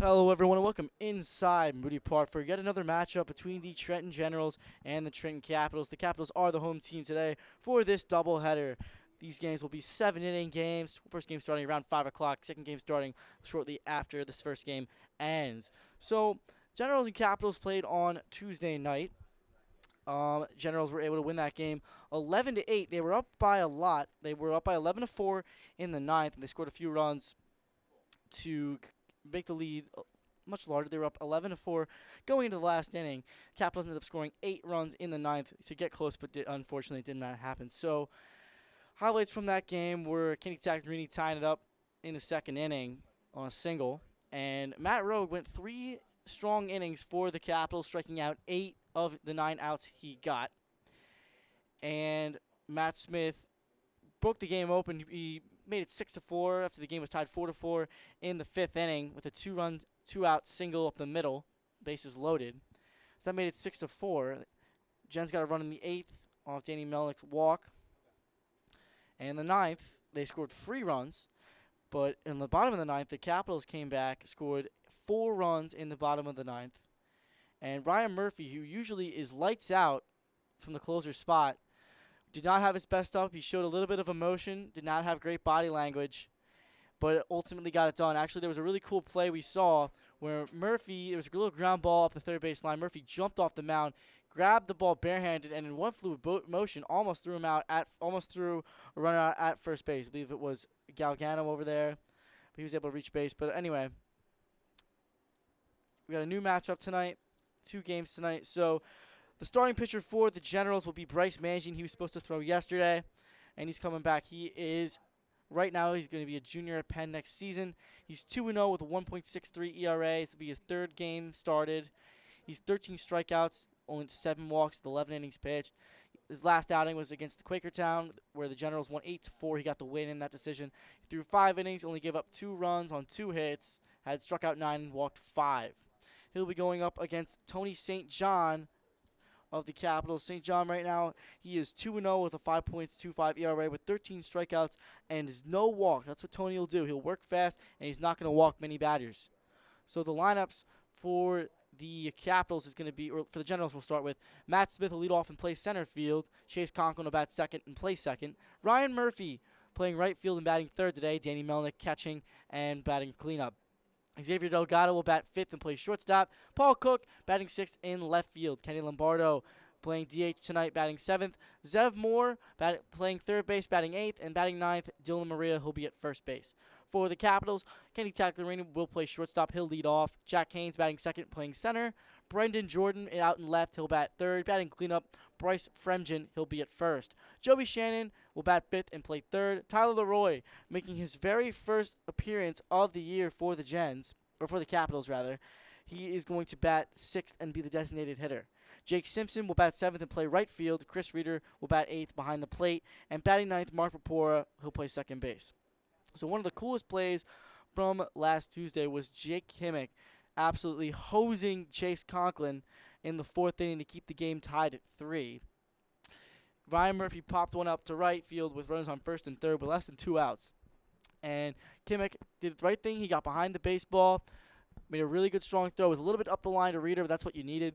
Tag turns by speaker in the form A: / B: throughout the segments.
A: Hello, everyone, and welcome inside Moody Park for yet another matchup between the Trenton Generals and the Trenton Capitals. The Capitals are the home team today for this doubleheader. These games will be 7-inning games. First game starting around 5 o'clock. Second game starting shortly after this first game ends. So, Generals and Capitals played on Tuesday night. Generals were able to win that game 11-8. They were up by a lot. They were up by 11-4 in the ninth, and they scored a few runs to make the lead much larger. They were up 11-4 going into the last inning. Capitals ended up scoring 8 runs in the ninth to get close, but unfortunately it did not happen. So highlights from that game were Kenny Taccarini tying it up in the second inning on a single, and Matt Rogue went 3 strong innings for the Capitals, striking out 8 of the 9 outs he got. And Matt Smith broke the game open. He made it 6-4 after the game was tied 4-4 in the 5th inning with a 2-out single up the middle, bases loaded. So that made it 6-4. Gens got a run in the 8th off Danny Melnick's walk. And in the ninth, they scored 3 runs. But in the bottom of the ninth, the Capitals came back, scored 4 runs in the bottom of the ninth. And Ryan Murphy, who usually is lights out from the closer spot, did not have his best up. He showed a little bit of emotion, did not have great body language, but ultimately got it done. Actually, there was a really cool play we saw where Murphy, it was a little ground ball up the third base line. Murphy jumped off the mound, grabbed the ball barehanded, and in one fluid motion, almost threw a runner out at first base. I believe it was Galgano over there, but he was able to reach base. But anyway, we got a new matchup tonight, 2 games tonight. So the starting pitcher for the Generals will be Bryce Mangine. He was supposed to throw yesterday, and he's coming back. Right now, he's going to be a junior at Penn next season. He's 2-0 with a 1.63 ERA. This will be his 3rd game started. He's 13 strikeouts, only 7 walks with 11 innings pitched. His last outing was against the Quakertown, where the Generals won 8-4. He got the win in that decision. He threw 5 innings, only gave up 2 runs on 2 hits, had struck out 9 and walked 5. He'll be going up against Tony St. John of the Capitals. St. John right now, he is 2-0 with a 5.25 ERA with 13 strikeouts and is no walk. That's what Tony will do. He'll work fast, and he's not going to walk many batters. So the lineups for the Capitals is going to be, or for the Generals we'll start with, Matt Smith will lead off and play center field. Chase Conklin will bat second and play second. Ryan Murphy playing right field and batting third today. Danny Melnick catching and batting cleanup. Xavier Delgado will bat 5th and play shortstop. Paul Cook batting 6th in left field. Kenny Lombardo playing DH tonight, batting 7th. Zev Moore playing third base, batting 8th. And batting 9th, Dylan Maria, who'll be at first base. For the Capitals, Kenny Taccarini will play shortstop. He'll lead off. Jack Haynes batting second, playing center. Brendan Jordan out in left. He'll bat third. Batting cleanup, Bryce Fremgen. He'll be at first. Joey Shannon will bat 5th and play third. Tyler Leroy making his very first appearance of the year for the Gens, or for the Capitals rather. He is going to bat 6th and be the designated hitter. Jake Simpson will bat 7th and play right field. Chris Reeder will bat 8th behind the plate. And batting 9th, Mark Papora, who'll play second base. So one of the coolest plays from last Tuesday was Jake Kimmick absolutely hosing Chase Conklin in the 4th inning to keep the game tied at 3. Ryan Murphy popped one up to right field with runners on first and third with less than 2 outs. And Kimmick did the right thing. He got behind the baseball, made a really good strong throw. It was a little bit up the line to Reeder, but that's what you needed.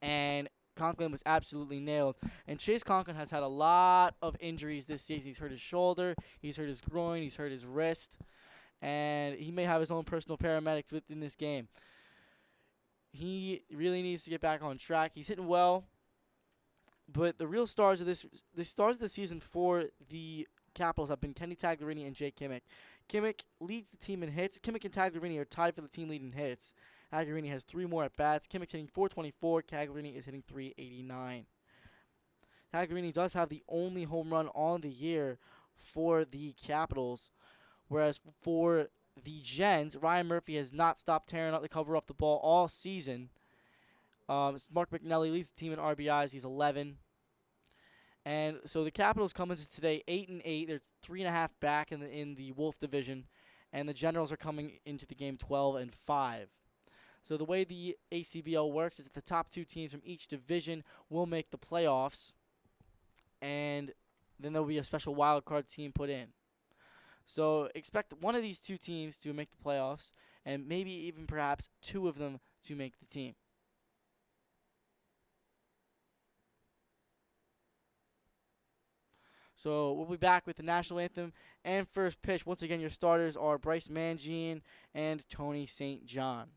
A: And Conklin was absolutely nailed. And Chase Conklin has had a lot of injuries this season. He's hurt his shoulder, he's hurt his groin, he's hurt his wrist, and he may have his own personal paramedics within this game. He really needs to get back on track. He's hitting well, but the real stars of the stars of the season for the Capitals have been Kenny Taccarini and Jake Kimmick. Kimmick leads the team in hits. Kimmick and Taccarini are tied for the team lead in hits. Taccarini has 3 more at-bats. Kimmick's hitting .424. Taccarini is hitting .389. Taccarini does have the only home run on the year for the Capitals, whereas for the Gens, Ryan Murphy has not stopped tearing up the cover off the ball all season. Mark McNelly leads the team in RBIs. He's 11. And so the Capitals come into today 8-8. They're 3.5 back in the Wolf division, and the Generals are coming into the game 12-5. So the way the ACBL works is that the top 2 teams from each division will make the playoffs, and then there will be a special wild card team put in. So expect one of these 2 teams to make the playoffs, and maybe even perhaps 2 of them to make the team. So we'll be back with the national anthem and first pitch. Once again, your starters are Bryce Mangine and Tony St. John.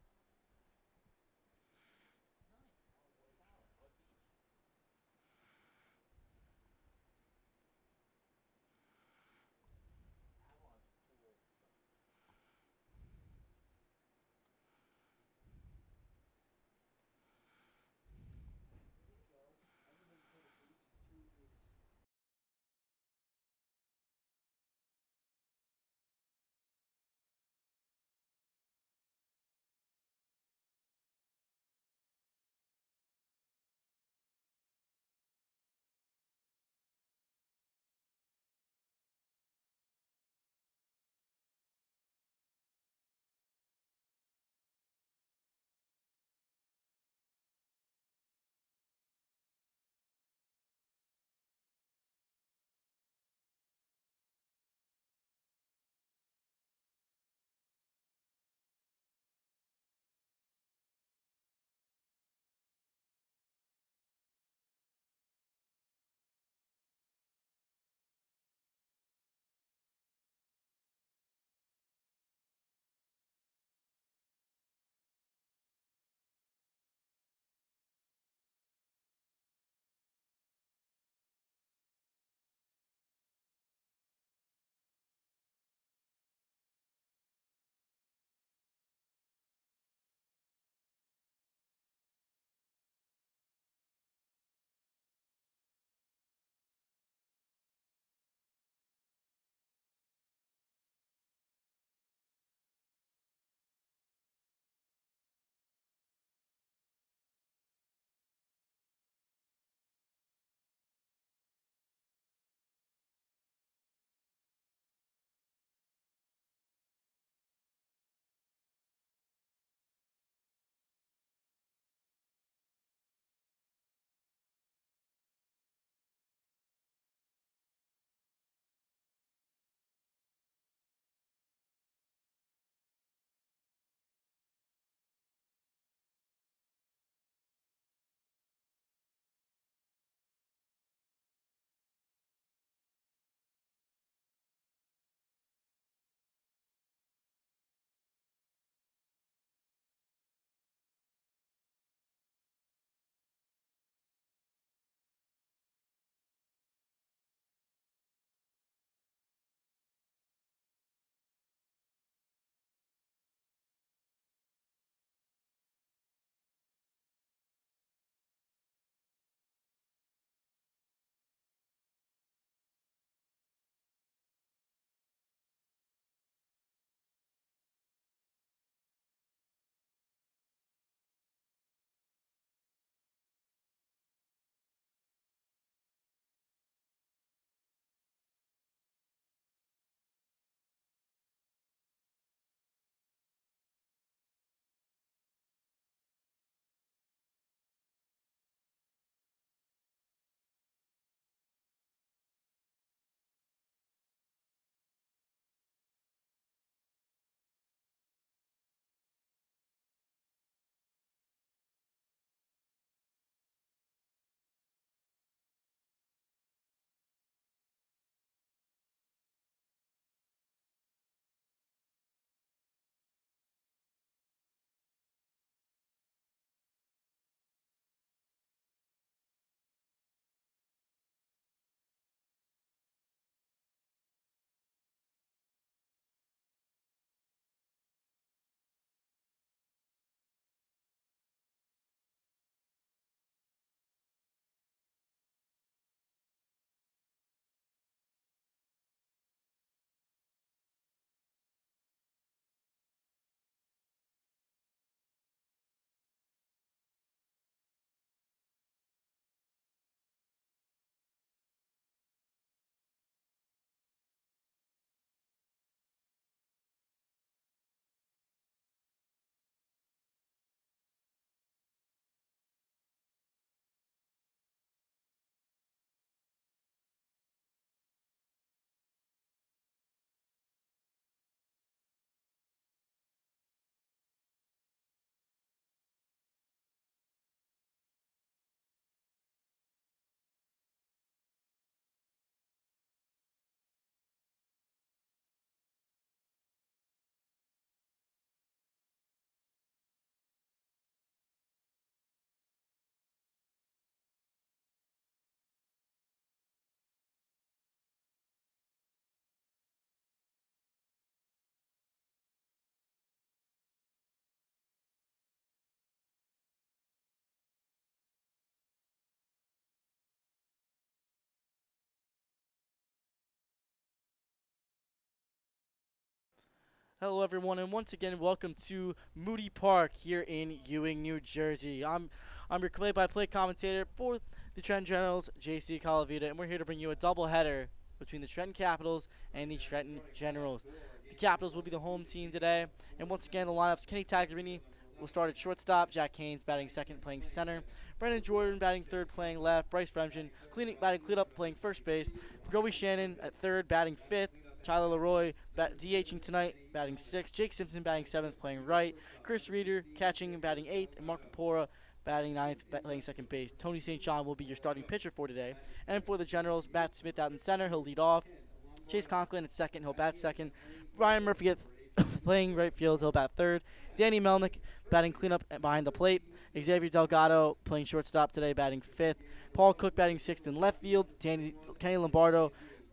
A: Hello, everyone, and once again, welcome to Moody Park here in Ewing, New Jersey. I'm your play-by-play commentator for the Trenton Generals, JC Calavita, and we're here to bring you a doubleheader between the Trenton Capitals and the Trenton Generals. The Capitals will be the home team today, and once again, the lineups: Kenny Tagliarini will start at shortstop, Jack Haynes batting second, playing center, Brendan Jordan batting third, playing left, Bryce Fremgen batting cleanup, playing first base, Groby Shannon at third, batting fifth, Tyler Leroy DHing tonight, batting sixth. Jake Simpson batting seventh, playing right. Chris Reeder catching and batting eighth. And Mark Papora batting ninth, playing second base. Tony St. John will be your starting pitcher for today. And for the Generals, Matt Smith out in center. He'll lead off. Chase Conklin at second. He'll bat second. Ryan Murphy at playing right field. He'll bat third. Danny Melnick batting cleanup behind the plate. Xavier Delgado playing shortstop today, batting fifth. Paul Cook batting sixth in left field. Kenny Lombardo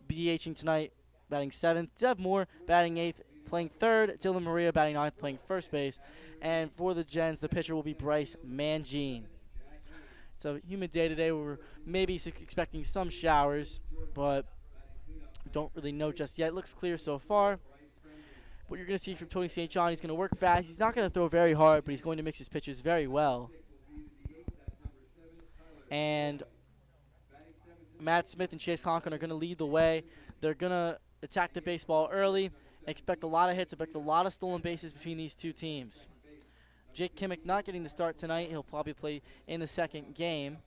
A: DHing tonight, batting seventh. Dev Moore batting eighth, playing third. Dylan Maria batting ninth, playing first base. And for the Gens, the pitcher will be Bryce Mangine. It's a humid day today. We're maybe expecting some showers, but we don't really know just yet. It looks clear so far. What you're going to see from Tony St. John, he's going to work fast. He's not going to throw very hard, but he's going to mix his pitches very well. And Matt Smith and Chase Conklin are going to lead the way. They're going to attack the baseball early. Expect a lot of hits, expect a lot of stolen bases between these two teams. Jake Kimmick not getting the start tonight. He'll probably play in the second game,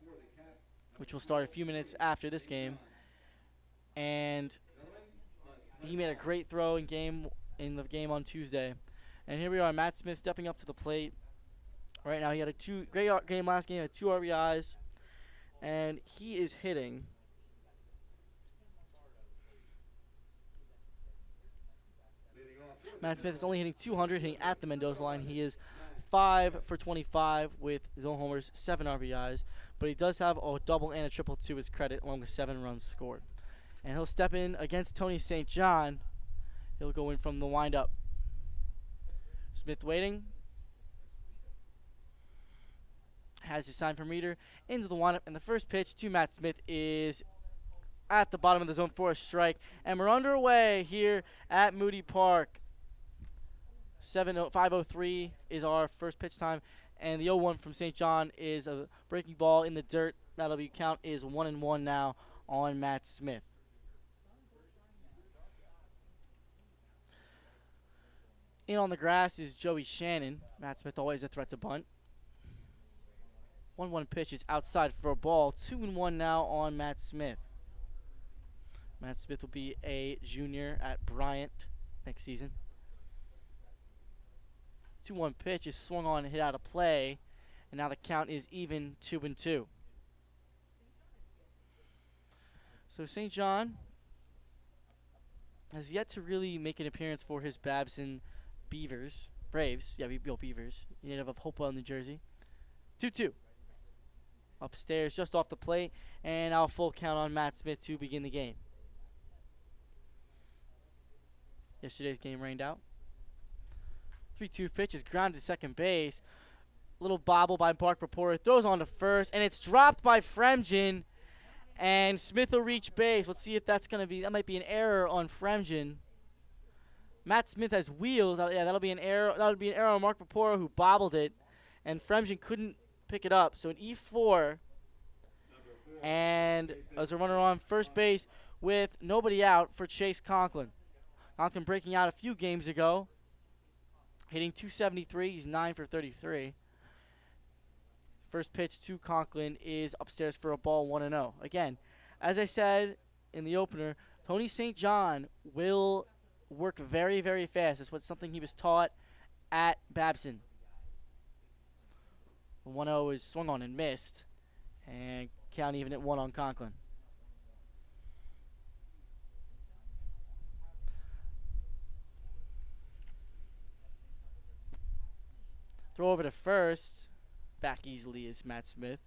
A: which will start a few minutes after this game. And he made a great throw in the game on Tuesday. And here we are, Matt Smith stepping up to the plate. Right now, he had a great game last game, had 2 RBIs. And he is hitting Matt Smith is only hitting 200, hitting at the Mendoza line. He is 5 for 25 with his own homers, 7 RBIs. But he does have a double and a triple to his credit, along with 7 runs scored. And he'll step in against Tony St. John. He'll go in from the windup. Smith waiting. Has his sign from Reeder into the windup. And the first pitch to Matt Smith is at the bottom of the zone for a strike. And we're underway here at Moody Park. 5:03 is our first pitch time, and the 0-1 from St. John is a breaking ball in the dirt. That'll be count is 1-1 now on Matt Smith. In on the grass is Joey Shannon. Matt Smith always a threat to bunt. 1-1 pitch is outside for a ball. 2-1 now on Matt Smith. Matt Smith will be a junior at Bryant next season. 2-1 pitch is swung on and hit out of play, and now the count is even 2-2. So St. John has yet to really make an appearance for his Babson Braves. Yeah, Beavers, native of Hopewell, New Jersey. 2-2. Upstairs, just off the plate, and now a full count on Matt Smith to begin the game. Yesterday's game rained out. 3-2 pitch is grounded to second base. Little bobble by Mark Papora. Throws on to first, and it's dropped by Fremgen. And Smith will reach base. Let's see if that's going to be. That might be an error on Fremgen. Matt Smith has wheels. Yeah, that'll be an error. That'll be an error on Mark Papora, who bobbled it, and Fremgen couldn't pick it up. So an E4. And as a runner on first base with nobody out for Chase Conklin. Conklin breaking out a few games ago. Hitting .273, he's 9 for 33. First pitch to Conklin is upstairs for a ball, 1-0. Again, as I said in the opener, Tony St. John will work very, very fast. That's something he was taught at Babson. 1-0 is swung on and missed, and count even at 1 on Conklin. Throw over to first. Back easily is Matt Smith.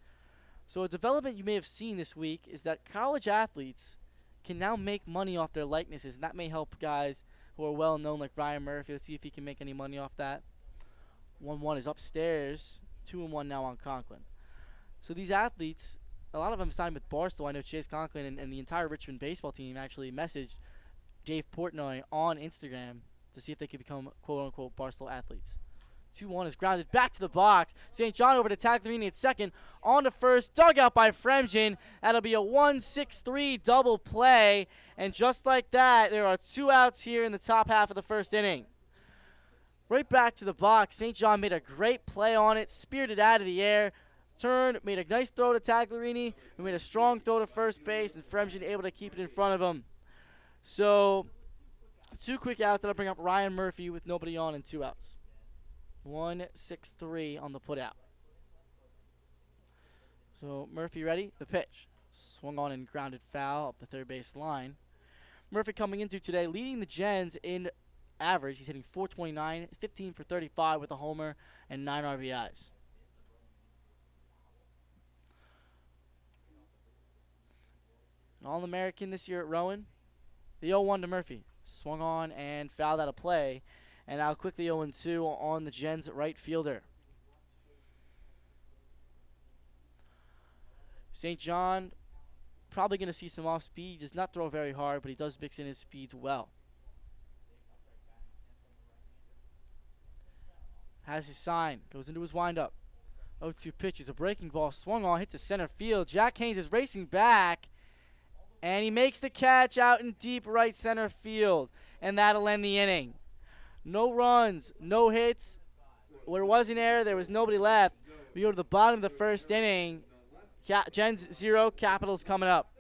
A: So a development you may have seen this week is that college athletes can now make money off their likenesses, and that may help guys who are well known like Ryan Murphy. Let's see if he can make any money off that. 1-1 is upstairs. 2-1 now on Conklin. So these athletes, a lot of them signed with Barstool. I know Chase Conklin and the entire Richmond baseball team actually messaged Dave Portnoy on Instagram to see if they could become quote-unquote Barstool athletes. 2-1 is grounded back to the box. St. John over to Tagliarini at second. On to first. Dug out by Fremgen. That'll be a 1-6-3 double play. And just like that, there are 2 outs here in the top half of the first inning. Right back to the box. St. John made a great play on it. Speared it out of the air. Turned, made a nice throw to Tagliarini, who made a strong throw to first base, and Fremgen able to keep it in front of him. So, 2 quick outs that'll bring up Ryan Murphy with nobody on and 2 outs. 1-6-3 on the putout. So, Murphy ready? The pitch. Swung on and grounded foul up the third base line. Murphy coming into today, leading the Gens in average. He's hitting .429, 15 for 35 with a homer and 9 RBIs. An All-American this year at Rowan. The 0-1 to Murphy. Swung on and fouled out of play. And now quickly 0-2 on the Gens right fielder. St. John probably going to see some off speed. He does not throw very hard, but he does mix in his speeds well. Has his sign. Goes into his windup. 0-2 pitch is a breaking ball. Swung on, hit to center field. Jack Haynes is racing back. And he makes the catch out in deep right center field. And that'll end the inning. No runs, no hits. Where it was an error, there was nobody left. We go to the bottom of the first inning. Gens 0, Capitals coming up.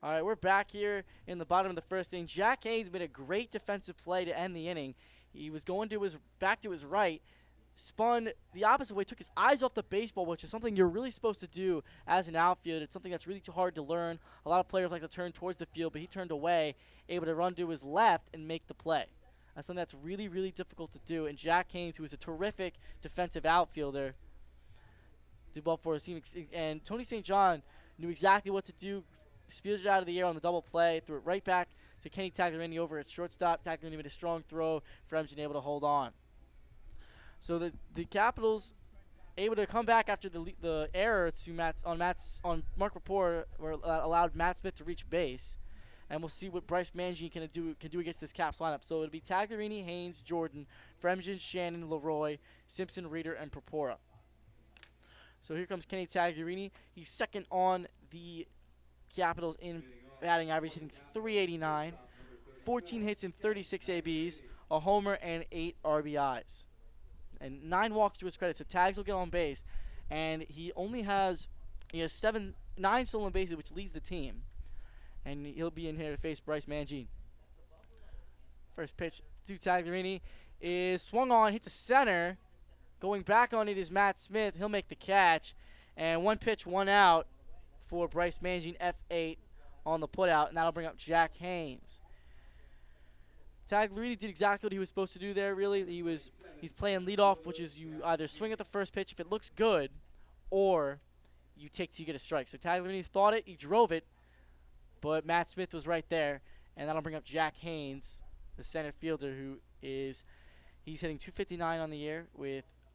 A: All right, we're back here in the bottom of the first inning. Jack Haynes made a great defensive play to end the inning. He was going to his back to his right, spun the opposite way, took his eyes off the baseball, which is something you're really supposed to do as an outfielder. It's something that's really too hard to learn. A lot of players like to turn towards the field, but he turned away, able to run to his left and make the play. That's something that's really, really difficult to do. And Jack Haynes, who is a terrific defensive outfielder, did well for his team. And Tony St. John knew exactly what to do. Spears it out of the air on the double play, threw it right back to Kenny Tagliarini over at shortstop. Tagliarini made a strong throw. Fremgen able to hold on. So the Capitals able to come back after the error to on Mark Rapport, where allowed Matt Smith to reach base, and we'll see what Bryce Mangini can do against this Caps lineup. So it'll be Tagliarini, Haynes, Jordan, Fremgen, Shannon, Leroy, Simpson, Reeder, and Propora. So here comes Kenny Tagliarini. He's second on the Capitals in batting average, hitting .389, 14 hits and 36 ABs, a homer, and 8 RBIs. And 9 walks to his credit, so Tags will get on base. And he only has He has 9 stolen bases, which leads the team. And he'll be in here to face Bryce Mangine. First pitch to Tagliarini is swung on, hit the center. Going back on it is Matt Smith. He'll make the catch. And 1 pitch, 1 out for Bryce Mangine, F8 on the putout. And that'll bring up Jack Haynes. Tagliarini did exactly what he was supposed to do there, really. He's playing leadoff, which is you either swing at the first pitch if it looks good, or you take till you get a strike. So Tagliarini thought it, he drove it, but Matt Smith was right there, and that'll bring up Jack Haynes, the center fielder, he's hitting .259 on the year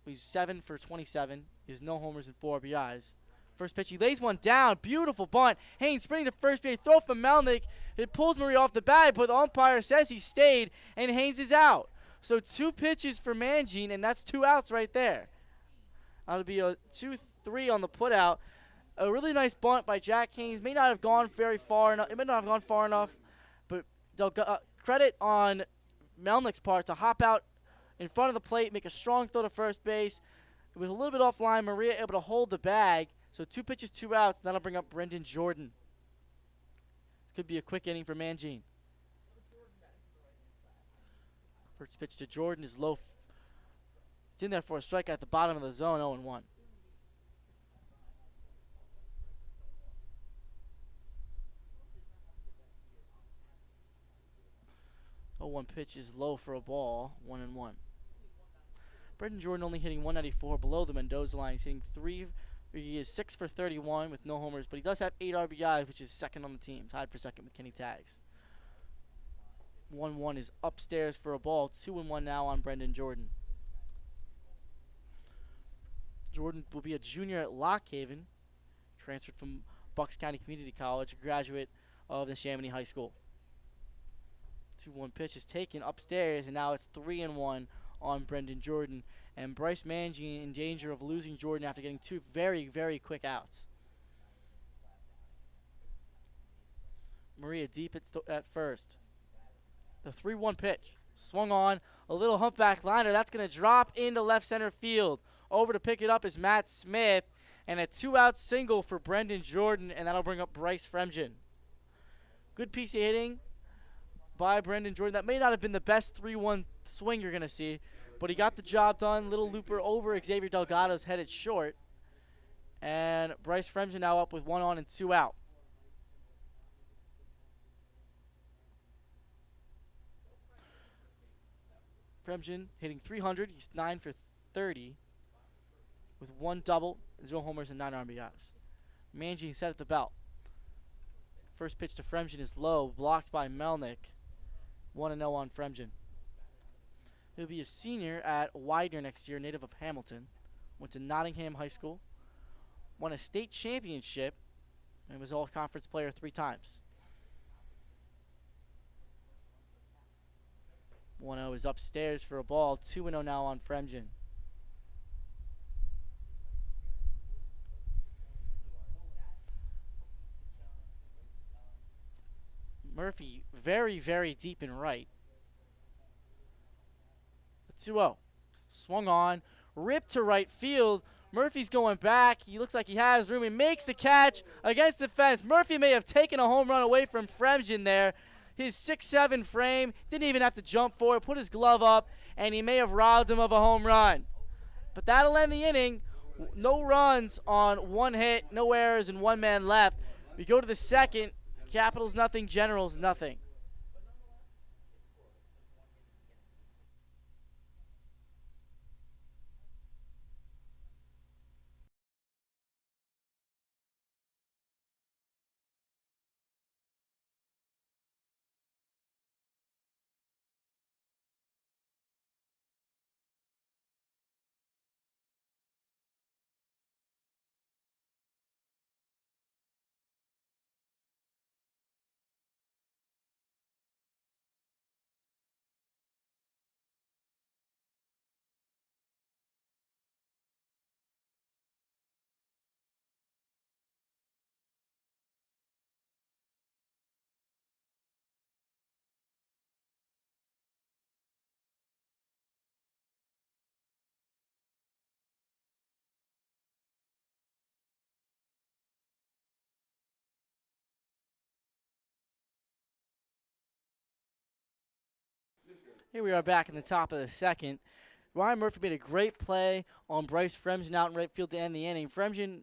A: he's 7 for 27. He has no homers and 4 RBIs. First pitch, he lays one down. Beautiful bunt. Haynes sprinting to first base. Throw from Melnick. It pulls Murray off the bag, but the umpire says he stayed, and Haynes is out. So 2 pitches for Mangine, and that's 2 outs right there. That'll be a 2-3 on the putout. A really nice bunt by Jack Haynes. May not have gone very far enough. It may not have gone far enough, but credit on Melnick's part to hop out in front of the plate, make a strong throw to first base. It was a little bit offline. Maria able to hold the bag. So 2 pitches, 2 outs. That'll bring up Brendan Jordan. Could be a quick inning for Mangine. First pitch to Jordan is low. It's in there for a strike at the bottom of the zone, 0-1. Oh, 1 pitch is low for a ball, 1-1. Brendan Jordan only hitting 194 below the Mendoza line. He's hitting he is 6 for 31 with no homers, but he does have 8 RBIs, which is second on the team, tied for second with Kenny Tags. 1-1 is upstairs for a ball, 2-1 now on Brendan Jordan. Jordan will be a junior at Lock Haven, transferred from Bucks County Community College, a graduate of the Chamonix High School. 2-1 pitch is taken upstairs, and now it's 3-1 on Brendan Jordan. And Bryce Mangine in danger of losing Jordan after getting 2 very, very quick outs. Maria deep at first. The 3-1 pitch. Swung on. A little humpback liner. That's going to drop into left center field. Over to pick it up is Matt Smith. And a 2-out single for Brendan Jordan. And that'll bring up Bryce Fremgen. Good piece of hitting by Brendan Jordan. That may not have been the best 3-1 swing you're going to see, but he got the job done. Little looper over Xavier Delgado's headed short. And Bryce Fremgen now up with 1 on and 2 out. Fremgen hitting .300. He's 9 for 30 with 1 double, 0 homers, and 9 RBIs. Mangine set at the belt. First pitch to Fremgen is low, blocked by Melnick. 1-0 on Fremgen. He'll be a senior at Widener next year, native of Hamilton. Went to Nottingham High School. Won a state championship and was all-conference player 3 times. 1-0 is upstairs for a ball. 2-0 now on Fremgen. Murphy very, very deep in right. 2-0. Swung on. Ripped to right field. Murphy's going back. He looks like he has room. He makes the catch against the fence. Murphy may have taken a home run away from Fremgen there. His 6'7" frame. Didn't even have to jump for it. Put his glove up. And he may have robbed him of a home run. But that'll end the inning. No runs on 1 hit. No errors and 1 man left. We go to the second. Capitals nothing. Generals nothing. Here we are back in the top of the second. Ryan Murphy made a great play on Bryce Fremgen out in right field to end the inning. Fremgen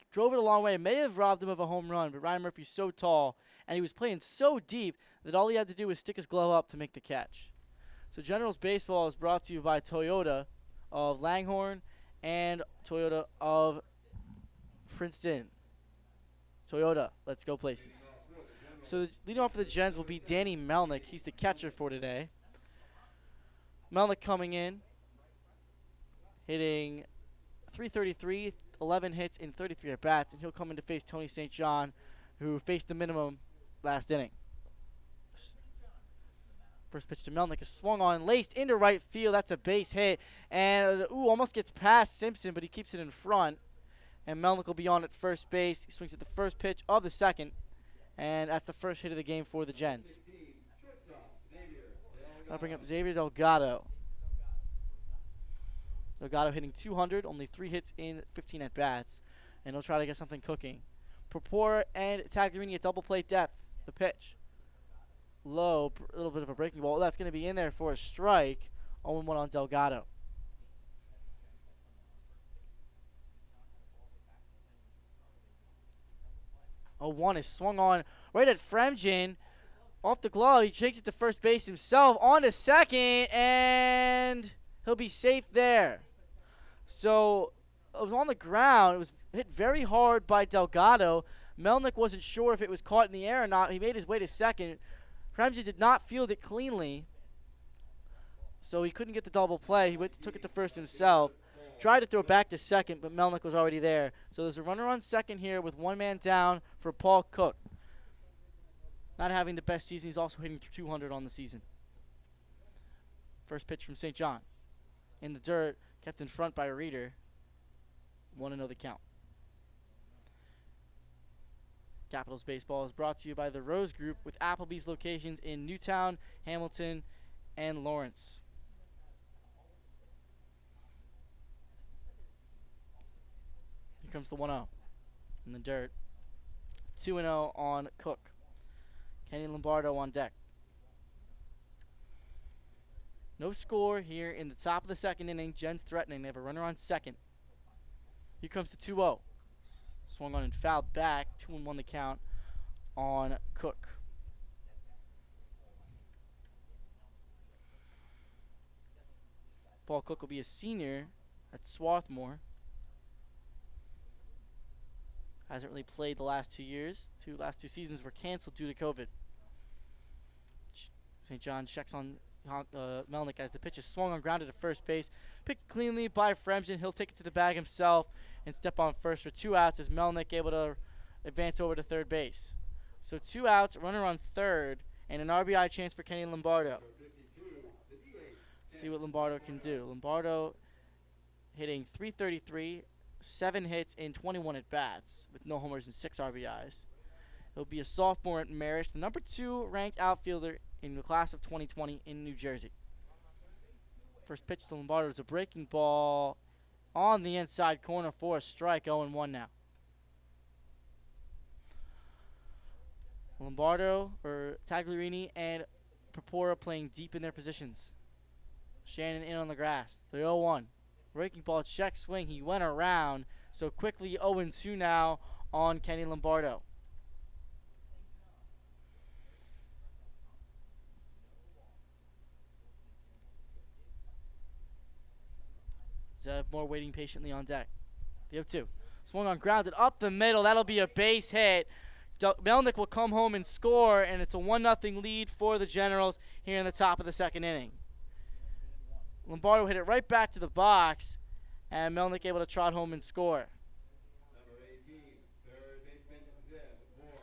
A: drove it a long way. It may have robbed him of a home run, but Ryan Murphy's so tall, and he was playing so deep that all he had to do was stick his glove up to make the catch. So Generals Baseball is brought to you by Toyota of Langhorne and Toyota of Princeton. Toyota, let's go places. So leading off for the Gens will be Danny Melnick. He's the catcher for today. Melnick coming in, hitting .333, 11 hits in 33 at-bats, and he'll come in to face Tony St. John, who faced the minimum last inning. First pitch to Melnick is swung on, laced into right field. That's a base hit, and almost gets past Simpson, but he keeps it in front. And Melnick will be on at first base. He swings at the first pitch of the second, and that's the first hit of the game for the Gens. I'll bring up Xavier Delgado. Delgado hitting .200, only 3 hits in 15 at-bats, and he'll try to get something cooking. Purpura and Tagliarini at double play depth. The pitch. Low, a little bit of a breaking ball. That's going to be in there for a strike. 0-1 on Delgado. 0-1 is swung on right at Fremgen. Off the glove, he takes it to first base himself. On to second, and he'll be safe there. So it was on the ground. It was hit very hard by Delgado. Melnick wasn't sure if it was caught in the air or not. He made his way to second. Fremgen did not field it cleanly, so he couldn't get the double play. He took it to first himself. Tried to throw back to second, but Melnick was already there. So there's a runner on second here with one man down for Paul Cook. Not having the best season. He's also hitting .200 on the season. First pitch from St. John. In the dirt, kept in front by Reeder. 1-0 the count. Capitals Baseball is brought to you by the Rose Group with Applebee's locations in Newtown, Hamilton, and Lawrence. Here comes the 1-0 in the dirt. 2-0 on Cook. Kenny Lombardo on deck. No score here in the top of the second inning. Gens threatening. They have a runner on second. Here comes the 2-0. Swung on and fouled back. 2-1 the count on Cook. Paul Cook will be a senior at Swarthmore. Hasn't really played the last 2 years. Last two seasons were canceled due to COVID. St. John checks on Melnick as the pitch is swung on, grounded to first base. Picked cleanly by Fremgen. He'll take it to the bag himself and step on first for 2 outs as Melnick able to advance over to third base. So 2 outs, runner on third, and an RBI chance for Kenny Lombardo. See what Lombardo can do. Lombardo hitting .333, 7 hits in 21 at-bats with no homers and 6 RBIs. He'll be a sophomore at Marist, the number 2 ranked outfielder in the class of 2020 in New Jersey. First pitch to Lombardo is a breaking ball on the inside corner for a strike. 0-1 now. Lombardo, or Tagliarini, and Purpura playing deep in their positions. Shannon in on the grass. The 0-1. Breaking ball, check swing. He went around. So quickly 0-2 now on Kenny Lombardo. Zev Moore waiting patiently on deck. The 0-2. Swung on, grounded up the middle. That'll be a base hit. Melnick will come home and score, and it's a 1-0 lead for the Generals here in the top of the second inning. Lombardo hit it right back to the box, and Melnick able to trot home and score.
B: Number 18, third baseman Zev Moore.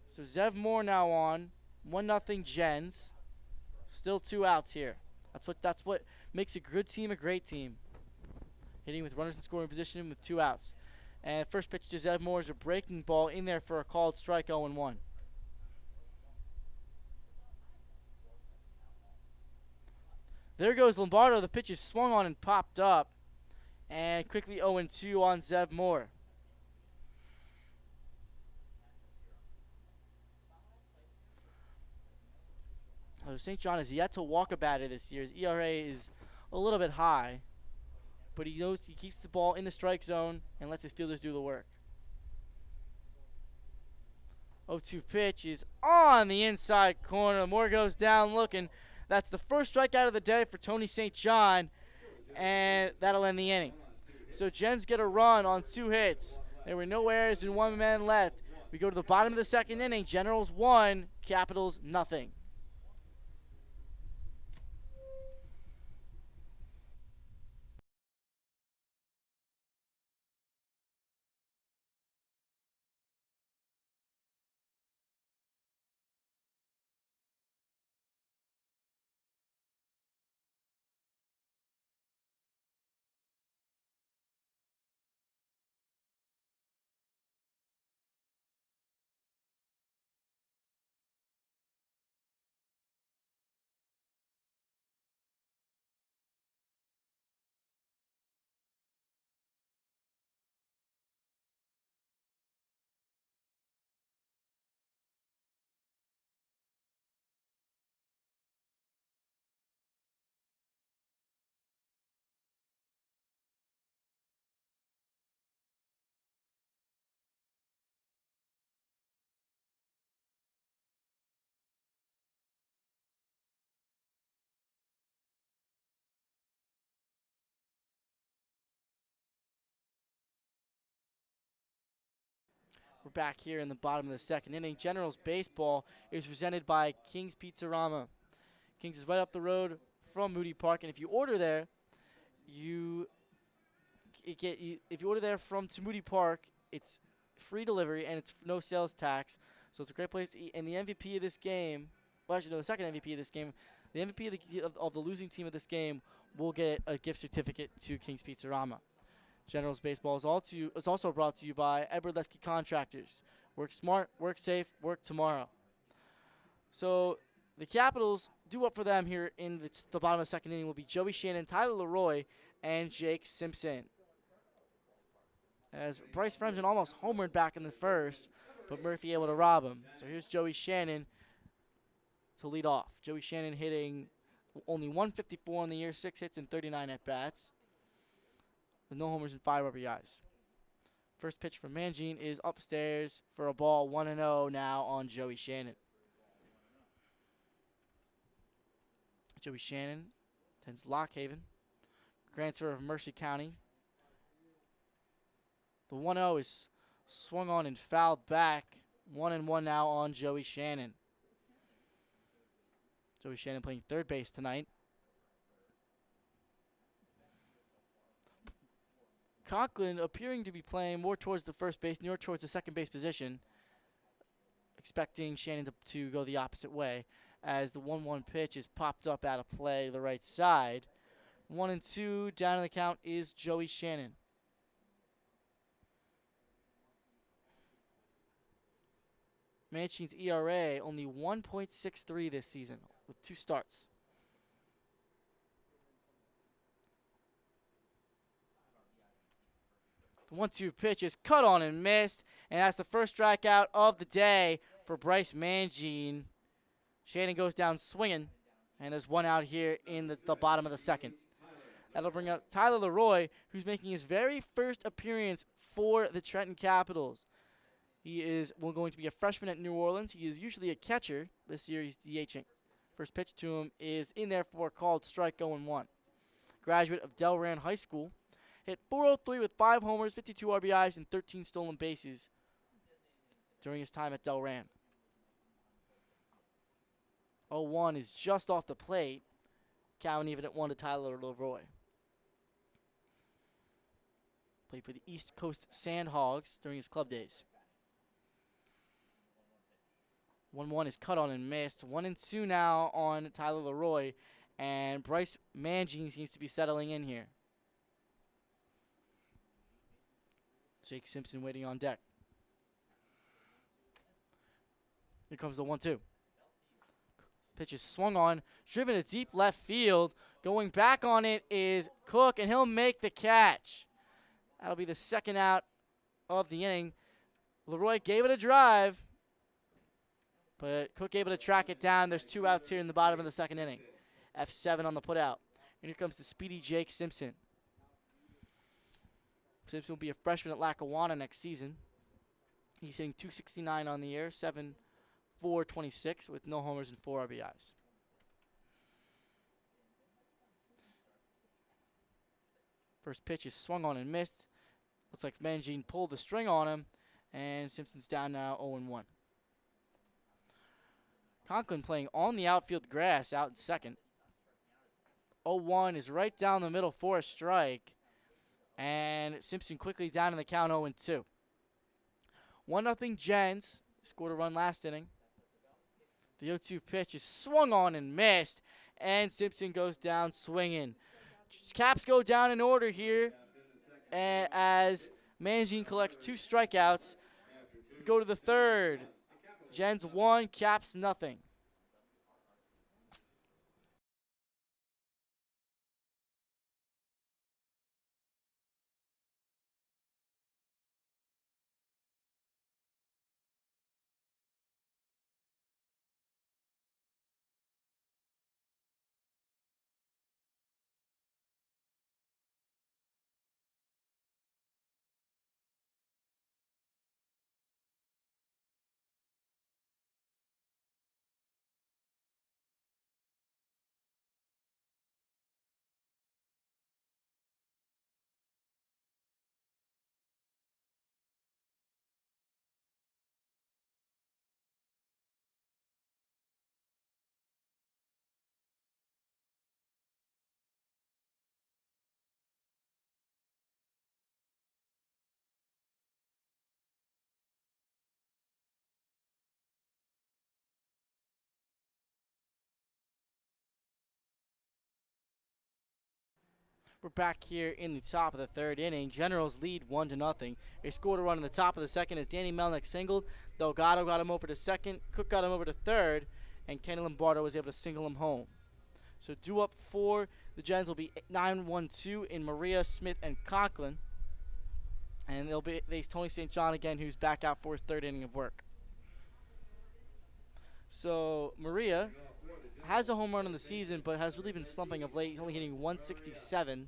A: So Zev Moore now on. 1-0 Gens. Still 2 outs here. That's what makes a good team a great team. Hitting with runners in scoring position with 2 outs. And first pitch to Zev Moore is a breaking ball in there for a called strike. 0-1. There goes Lombardo. The pitch is swung on and popped up. And quickly 0-2 on Zev Moore. St. John has yet to walk a batter this year. His ERA is a little bit high, but he knows he keeps the ball in the strike zone and lets his fielders do the work. 0-2 pitch is on the inside corner. Moore goes down looking. That's the first strikeout of the day for Tony St. John, and that'll end the inning. So Gens get a run on 2 hits. There were no errors and 1 man left. We go to the bottom of the second inning. Generals 1, Capitals nothing. We're back here in the bottom of the second inning. Generals baseball is presented by King's Pizzarama. King's is right up the road from Moody Park, and if you order there, if you order there from to Moody Park, it's free delivery and it's no sales tax. So it's a great place to eat. And the MVP of this game, well, actually no, the second MVP of this game, the MVP of the losing team of this game will get a gift certificate to King's Pizzarama. Generals baseball is also brought to you by Edward Lesky Contractors. Work smart, work safe, work tomorrow. So the Capitals, due up for them here in the bottom of the second inning will be Joey Shannon, Tyler Leroy, and Jake Simpson. As Bryce Fremsen almost homered back in the first, but Murphy able to rob him. So here's Joey Shannon to lead off. Joey Shannon hitting only 154 on the year, 6 hits and 39 at-bats, with no homers and 5 RBIs. First pitch from Mangine is upstairs for a ball, 1-0 now on Joey Shannon. Joey Shannon tends Lockhaven, transfer of Mercer County. The 1-0 is swung on and fouled back. 1-1 now on Joey Shannon. Joey Shannon playing third base tonight. Conklin appearing to be playing more towards the first base, more towards the second base position. Expecting Shannon to go the opposite way as the 1-1 pitch is popped up out of play the right side. 1-2 down in the count is Joey Shannon. Manchine's ERA only 1.63 this season with 2 starts. The 1-2 pitch is cut on and missed, and that's the first strikeout of the day for Bryce Mangine. Shannon goes down swinging, and there's 1 out here in the bottom of the second. That'll bring up Tyler Leroy, who's making his very first appearance for the Trenton Capitals. He is going to be a freshman at New Orleans. He is usually a catcher. This year he's DHing. First pitch to him is in there for a called strike 0-1. Graduate of Delran High School. Hit .403 with 5 homers, 52 RBIs, and 13 stolen bases during his time at Delran. 0-1 is just off the plate. Counting even at 1 to Tyler Leroy. Played for the East Coast Sandhogs during his club days. 1-1 is cut on and missed. 1-2 now on Tyler Leroy, and Bryce Mangine seems to be settling in here. Jake Simpson waiting on deck. Here comes the 1-2. Pitch is swung on, driven to deep left field. Going back on it is Cook, and he'll make the catch. That'll be the second out of the inning. Leroy gave it a drive. But Cook able to track it down. There's 2 outs here in the bottom of the second inning. F7 on the putout. And here comes the speedy Jake Simpson. Simpson will be a freshman at Lackawanna next season. He's hitting .269 on the year, 7.426 with no homers and 4 RBIs. First pitch is swung on and missed. Looks like Mangine pulled the string on him, and Simpson's down now 0-1. Conklin playing on the outfield grass out in second. 0-1 is right down the middle for a strike, and Simpson quickly down in the count 0-2. 1-0 Gens scored a run last inning. The 0-2 pitch is swung on and missed, and Simpson goes down swinging. Caps go down in order here, and as Mangine collects 2 strikeouts. We go to the third. Gens 1, Caps nothing. We're back here in the top of the third inning. Generals lead 1-0. They scored a run in the top of the second as Danny Melnick singled. Delgado got him over to second. Cook got him over to third. And Kenny Lombardo was able to single him home. So due up for the Gens will be 9-1-2 in Maria, Smith, and Conklin. And they'll face Tony St. John again, who's back out for his third inning of work. So Maria has a home run in the season, but has really been slumping of late. He's only hitting 167,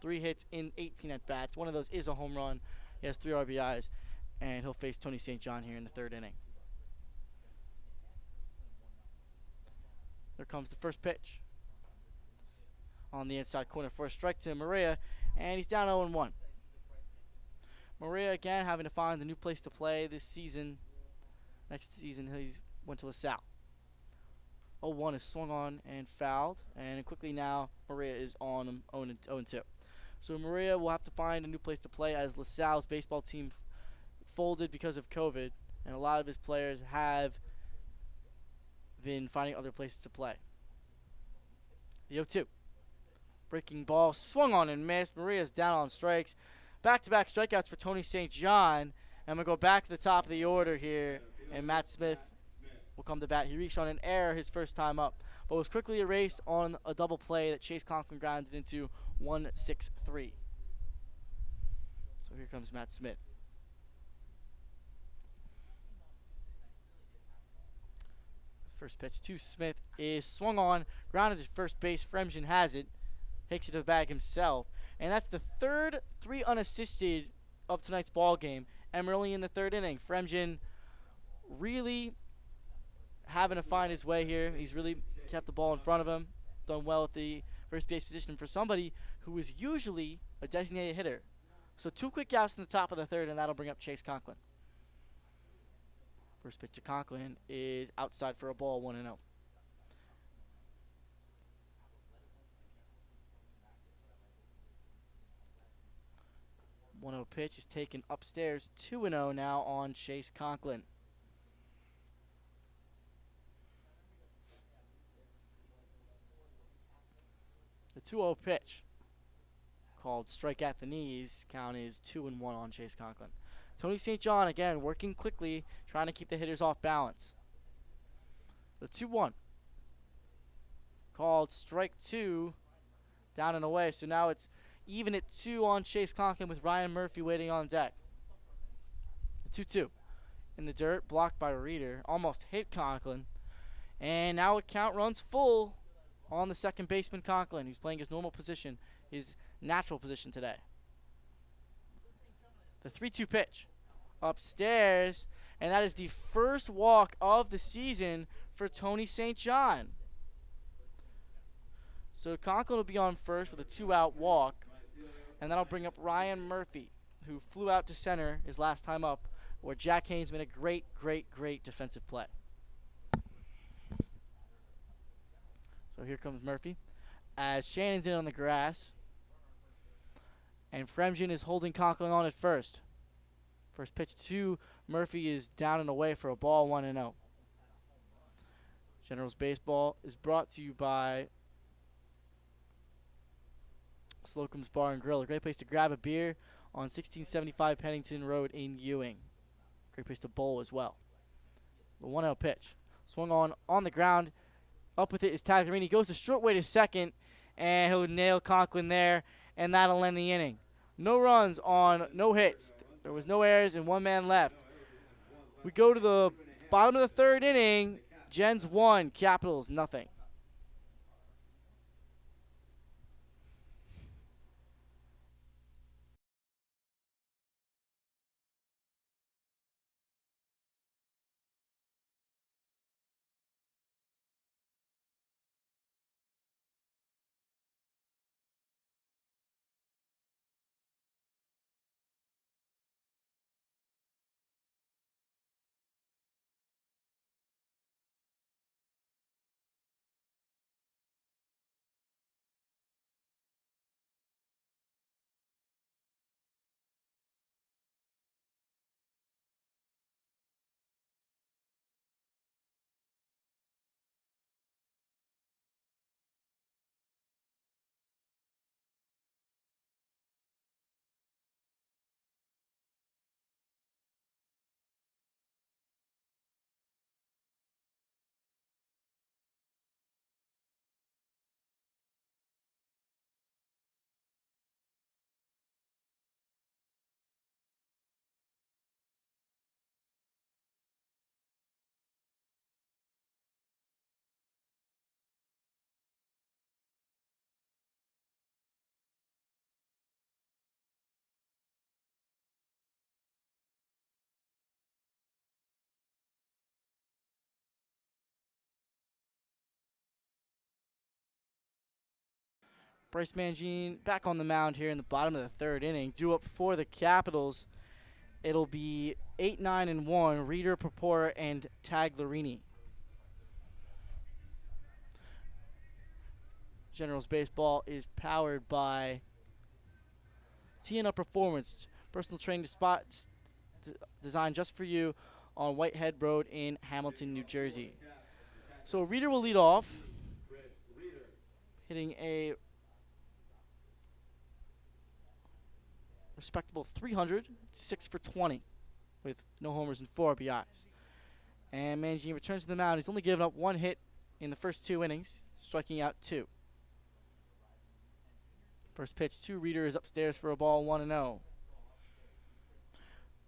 A: 3 hits in 18 at-bats. One of those is a home run. He has 3 RBIs, and he'll face Tony St. John here in the third inning. There comes the first pitch. On the inside corner for a strike to Maria, and he's down 0-1. Maria again having to find a new place to play this season. Next season he went to LaSalle. 0-1 is swung on and fouled, and quickly now Maria is on him 0-2. So Maria will have to find a new place to play as LaSalle's baseball team folded because of COVID, and a lot of his players have been finding other places to play. The 0-2. Breaking ball swung on and missed. Maria's down on strikes. Back-to-back strikeouts for Tony St. John. And we'll go back to the top of the order here, and Matt Smith will come to bat. He reached on an error his first time up, but was quickly erased on a double play that Chase Conklin grounded into 1-6-3. So here comes Matt Smith. First pitch to Smith is swung on, grounded to first base. Fremgen has it, takes it to the bag himself, and that's the third 3 unassisted of tonight's ball game, and we're only in the third inning. Fremgen really having to find his way here. He's really kept the ball in front of him, done well at the first base position for somebody who is usually a designated hitter. So 2 quick outs in the top of the third, and that'll bring up Chase Conklin. First pitch to Conklin is outside for a ball, 1-0. 1-0 pitch is taken upstairs, 2-0 now on Chase Conklin. The 2-0 pitch, called strike at the knees, count is 2-1 on Chase Conklin. Tony St. John again working quickly, trying to keep the hitters off balance. The 2-1, called strike 2, down and away. So now it's even at 2 on Chase Conklin with Ryan Murphy waiting on deck. The 2-2 in the dirt, blocked by Reeder. Almost hit Conklin. And now a count runs full on the second baseman, Conklin, who's playing his normal position, his natural position today. The 3-2 pitch. Upstairs. And that is the first walk of the season for Tony St. John. So Conklin will be on first with a 2-out walk. And that'll bring up Ryan Murphy, who flew out to center his last time up, where Jack Haynes made a great, great, great defensive play. So here comes Murphy. As Shannon's in on the grass. And Fremgen is holding Conklin on at first. First pitch to Murphy is down and away for a ball, 1-0. Generals Baseball is brought to you by Slocum's Bar and Grill, a great place to grab a beer on 1675 Pennington Road in Ewing. Great place to bowl as well. The 1-0 pitch. Swung on the ground. Up with it is Tagliarini. Goes the short way to second, and he'll nail Conklin there, and that'll end the inning. No runs on no hits. There was no errors and one man left. We go to the bottom of the third inning. Gens 1, Capitals nothing. Bryce Mangine back on the mound here in the bottom of the third inning. Due up for the Capitals. It'll be 8-9-1. Reeder, Purpura, and Tagliarini. Generals Baseball is powered by TNO Performance, personal training designed just for you on Whitehead Road in Hamilton, New Jersey. So Reeder will lead off, hitting a respectable 300, 6 for 20, with no homers and 4 RBIs. And Mangine returns to the mound. He's only given up 1 hit in the first 2 innings, striking out 2. First pitch to Reeder is upstairs for a ball, 1-0.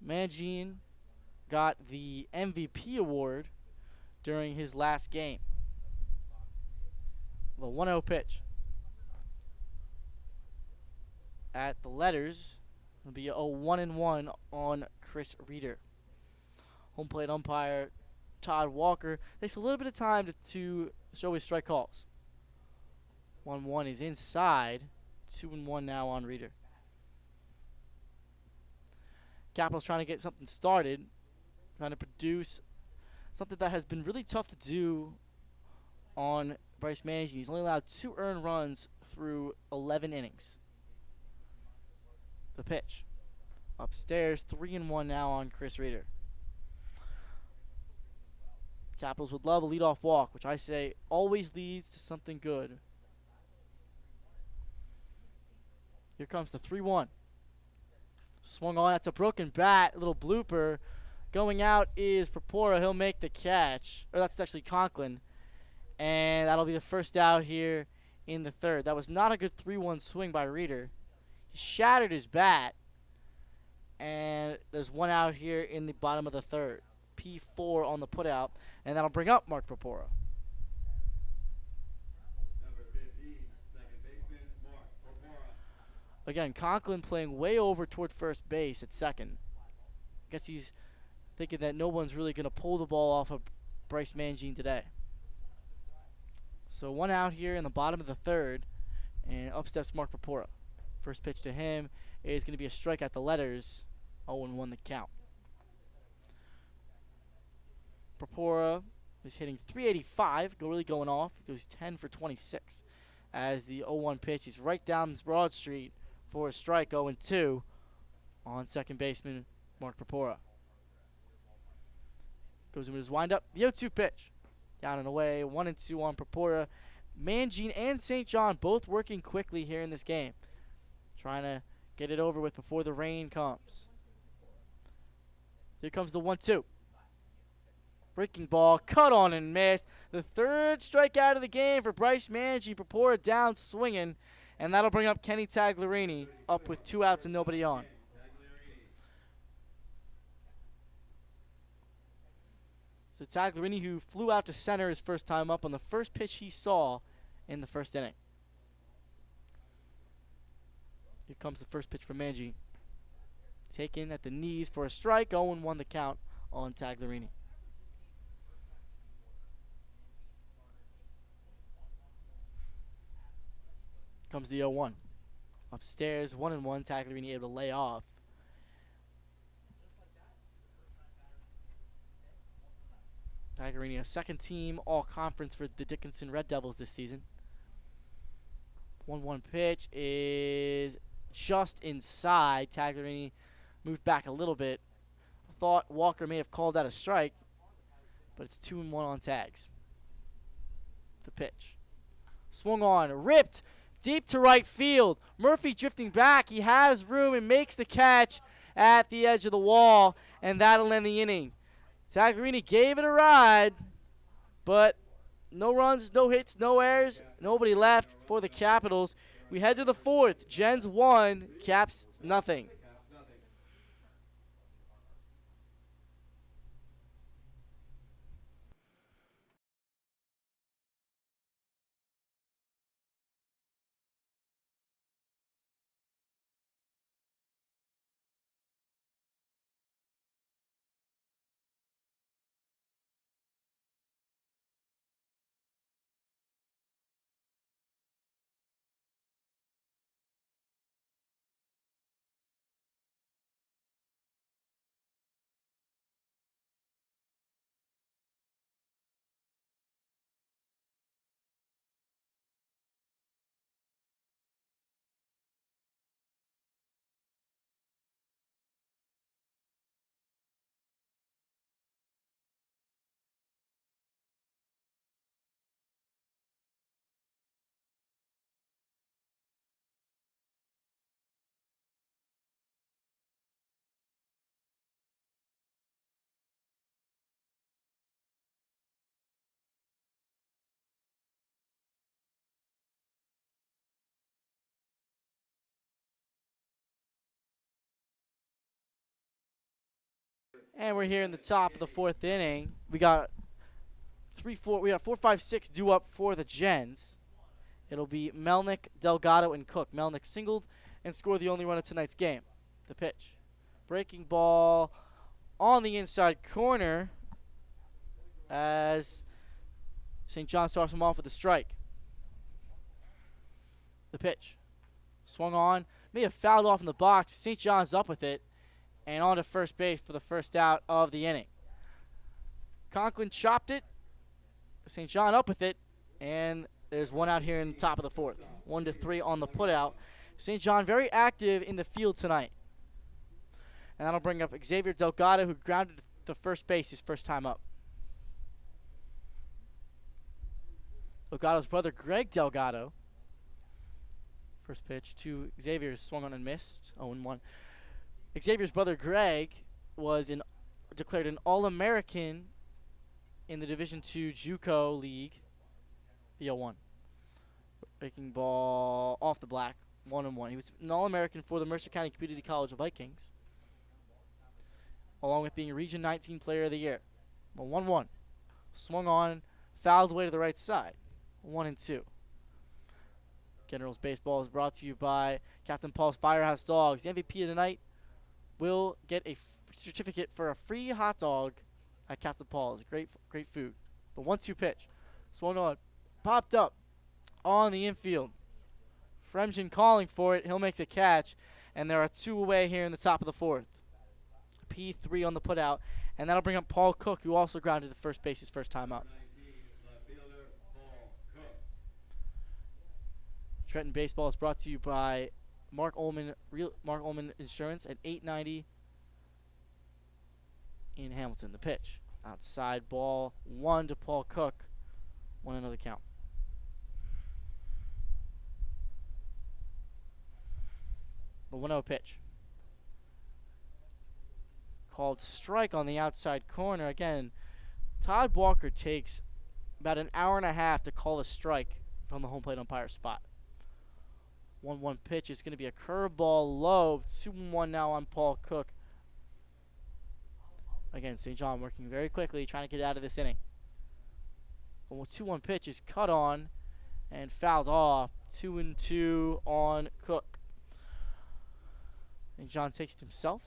A: Mangine got the MVP award during his last game. The 1-0 pitch. At the letters, it'll be a 1-1 on Chris Reeder. Home plate umpire Todd Walker takes a little bit of time to show his strike calls. 1-1 is inside. 2-1 now on Reeder. Capitals trying to get something started, trying to produce something that has been really tough to do on Bryce Mangine. He's only allowed 2 earned runs through 11 innings. The pitch. Upstairs, 3-1 now on Chris Reeder. Capitals would love a leadoff walk, which I say always leads to something good. Here comes the 3-1. Swung on. That's a broken bat. Little blooper. Going out is Purpura. He'll make the catch. Or that's actually Conklin. And that'll be the first out here in the third. That was not a good 3-1 swing by Reeder. He shattered his bat. And there's 1 out here in the bottom of the third. P4 on the putout, and that'll bring up Mark Purpura.
B: Number 15, second baseman, Mark Purpura.
A: Again, Conklin playing way over toward first base at second. I guess he's thinking that no one's really going to pull the ball off of Bryce Mangine today. So 1 out here in the bottom of the third, and up steps Mark Purpura. First pitch to him is going to be a strike at the letters, 0-1 the count. Purpura is hitting .385, really going off. Goes 10 for 26 as the 0-1 pitch. He's right down Broad Street for a strike, 0-2 on second baseman Mark Purpura. Goes into his windup. The 0-2 pitch. Down and away, 1-2 on Purpura. Mangine and St. John both working quickly here in this game. Trying to get it over with before the rain comes. Here comes the 1-2. Breaking ball, cut on and missed. The third strikeout of the game for Bryce Mangine. Purpura down swinging, and that'll bring up Kenny Tagliarini up with 2 outs and nobody on. So Tagliarini, who flew out to center his first time up on the first pitch he saw in the first inning. Here comes the first pitch from Mangine. Taken at the knees for a strike, 0-1 the count on Tagliarini. Comes the 0-1. Upstairs, 1-1, Tagliarini able to lay off. Tagliarini, a second team all-conference for the Dickinson Red Devils this season. 1-1 pitch is just inside. Tagliarini moved back a little bit. Thought Walker may have called that a strike, but it's 2-1 on tags. The pitch. Swung on, ripped deep to right field. Murphy drifting back. He has room and makes the catch at the edge of the wall, and that'll end the inning. Tagliarini gave it a ride, but no runs, no hits, no errors, nobody left for the Capitals. We head to the fourth. Gens 1, Caps nothing. And we're here in the top of the fourth inning. We got 4, 5, 6 due up for the Gens. It'll be Melnick, Delgado, and Cook. Melnick singled and scored the only run of tonight's game. The pitch. Breaking ball on the inside corner as St. John starts him off with a strike. The pitch. Swung on. May have fouled off in the box. St. John's up with it. And on to first base for the first out of the inning. Conklin chopped it. St. John up with it. And there's 1 out here in the top of the fourth. 1-3 on the putout. St. John very active in the field tonight. And that'll bring up Xavier Delgado, who grounded to first base his first time up. Delgado's brother, Greg Delgado. First pitch to Xavier's swung on and missed. 0-1. Xavier's brother, Greg, was declared an All-American in the Division II JUCO League. The 0-1. Breaking ball off the black. 1-1. He was an All-American for the Mercer County Community College Vikings. along with being Region 19 Player of the Year. A 1-1. Swung on, fouled away to the right side. 1-2. Generals Baseball is brought to you by Captain Paul's Firehouse Dogs. The MVP of the night will get a certificate for a free hot dog at Captain Paul's. Great food. The 1-2 pitch. Swung on, popped up on the infield. Fremgen calling for it. He'll make the catch, and there are 2 away here in the top of the 4th. P3 on the putout, and that'll bring up Paul Cook, who also grounded to first base his first time up.
B: 19, left fielder, Paul Cook.
A: Trenton Baseball is brought to you by Mark Ullman Insurance at 890 in Hamilton. The pitch. Outside ball 1 to Paul Cook. 1-0 count. The 1-0 pitch. Called strike on the outside corner. Again, Todd Walker takes about an hour and a half to call a strike from the home plate umpire spot. 1-1 pitch is going to be a curveball low. 2-1 now on Paul Cook. Again, St. John working very quickly, trying to get out of this inning. The 2-1 pitch is cut on and fouled off. 2-2 on Cook. And John takes it himself.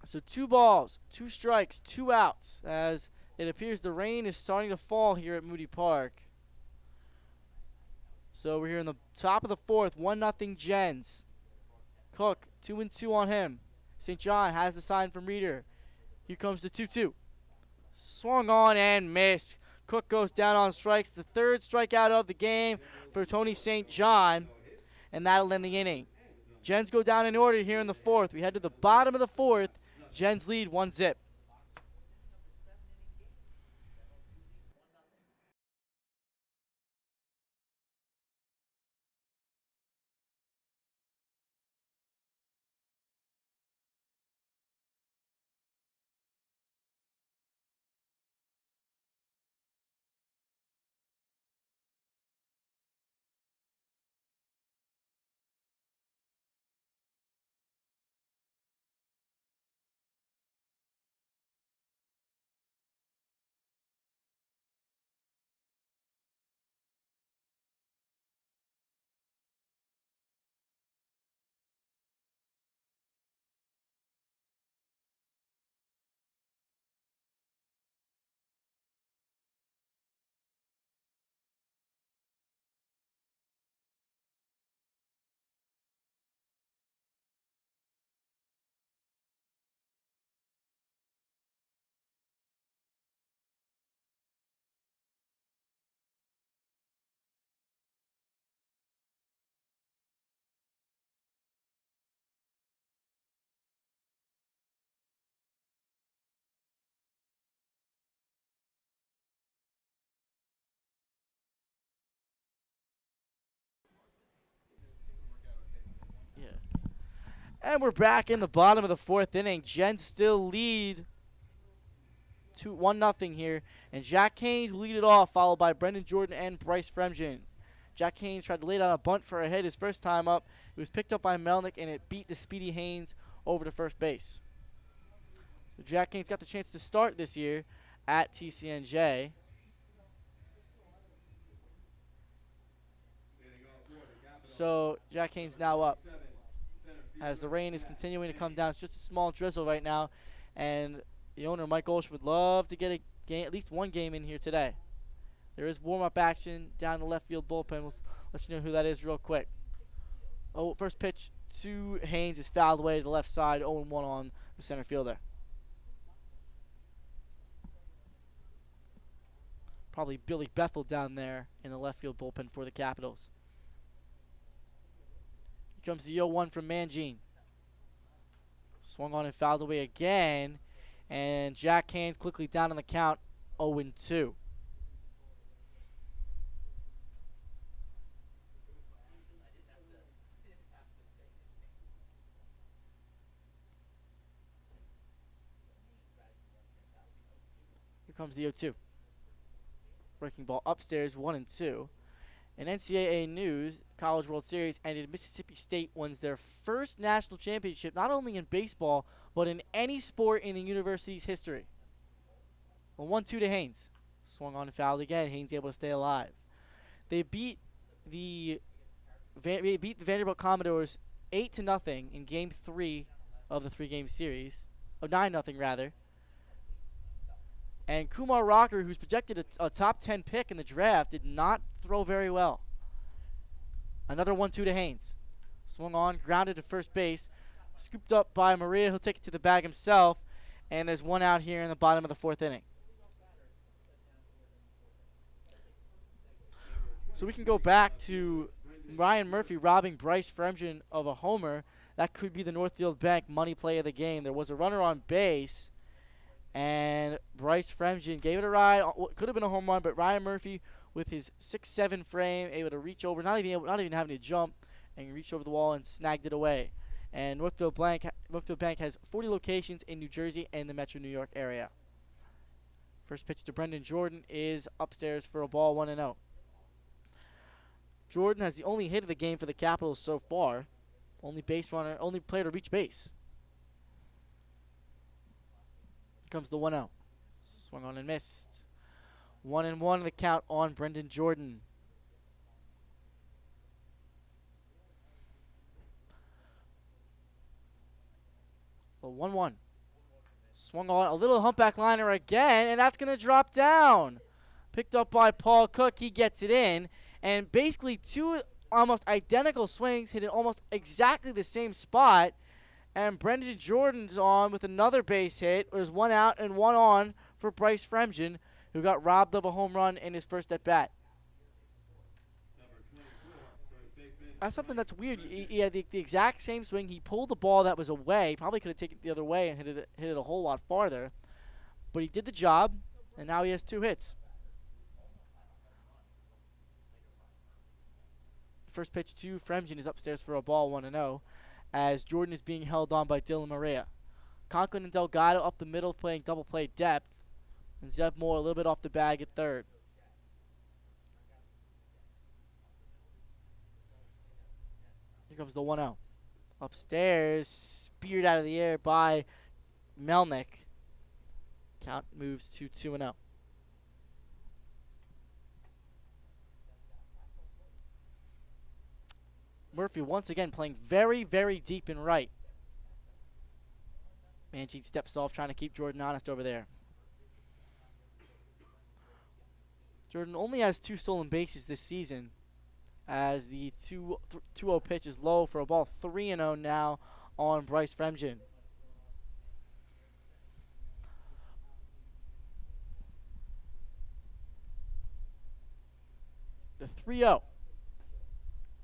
A: So 2 balls, 2 strikes, 2 outs, as it appears the rain is starting to fall here at Moody Park. So we're here in the top of the 4th, 1-0 Gens. Cook, 2-2 on him. St. John has the sign from Reeder. Here comes the 2-2. Swung on and missed. Cook goes down on strikes. The 3rd strikeout of the game for Tony St. John, and that'll end the inning. Gens go down in order here in the 4th. We head to the bottom of the 4th. Gens lead 1-0. And we're back in the bottom of the 4th inning. Gens still lead 1-0 here. And Jack Haynes will lead it off, followed by Brendan Jordan and Bryce Fremgen. Jack Haynes tried to lay down a bunt for a hit his first time up. It was picked up by Melnick, and it beat the speedy Haynes over to first base. So Jack Haynes got the chance to start this year at TCNJ. So Jack Haynes now up. As the rain is continuing to come down, it's just a small drizzle right now, and the owner, Mike Olsch, would love to get a game, at least one game in here today. There is warm-up action down the left field bullpen. We'll let you know who that is real quick. Oh, first pitch to Haynes is fouled away to the left side, 0-1 on the center fielder. Probably Billy Bethel down there in the left field bullpen for the Capitals. Here comes the 0-1 from Mangine. Swung on and fouled away again. And Jack Haynes quickly down on the count, 0-2. Here comes the 0-2. Breaking ball upstairs, 1-2. In NCAA news, College World Series ended. Mississippi State wins their first national championship, not only in baseball, but in any sport in the university's history. A 1-2 to Haynes. Swung on and fouled again. Haynes able to stay alive. They beat the Vanderbilt Commodores 8-0 in Game 3 of the 3-game series. 9-0 rather. And Kumar Rocker, who's projected a top 10 pick in the draft, did not throw very well. Another 1-2 to Haynes. Swung on, grounded to first base. Scooped up by Maria. He'll take it to the bag himself. And there's one out here in the bottom of the 4th inning. So we can go back to Ryan Murphy robbing Bryce Fremgen of a homer. That could be the Northfield Bank money play of the game. There was a runner on base, and Bryce Fremgen gave it a ride. Could have been a home run, but Ryan Murphy, with his 6'7" frame, able to reach over, not even having to jump, and reach over the wall and snagged it away. And Northfield Bank has 40 locations in New Jersey and the Metro New York area. First pitch to Brendan Jordan is upstairs for a ball, 1-0. Jordan has the only hit of the game for the Capitals so far. Only base runner, only player to reach base. Here comes the 1-0. Swung on and missed. 1-1 the count on Brendan Jordan. The 1-1. Swung on a little humpback liner again, and that's going to drop down. Picked up by Paul Cook. He gets it in. And basically 2 almost identical swings hit in almost exactly the same spot. And Brendan Jordan's on with another base hit. There's 1 out and 1 on for Bryce Fremgen, who got robbed of a home run in his first at bat. That's something that's weird. He had the exact same swing. He pulled the ball that was away. Probably could have taken it the other way and hit it a whole lot farther. But he did the job, and now he has 2 hits. First pitch to Fremgen is upstairs for a ball, 1-0, as Jordan is being held on by Dylan Maria. Conklin and Delgado up the middle playing double play depth, and Zev Moore a little bit off the bag at third. Here comes the 1-0. Upstairs, speared out of the air by Melnick. Count moves to 2-0. Murphy once again playing very, very deep in right. Mangine steps off, trying to keep Jordan honest over there. Jordan only has 2 stolen bases this season, as the 2-0 pitch is low for a ball. 3-0 now on Bryce Fremgen. The 3-0.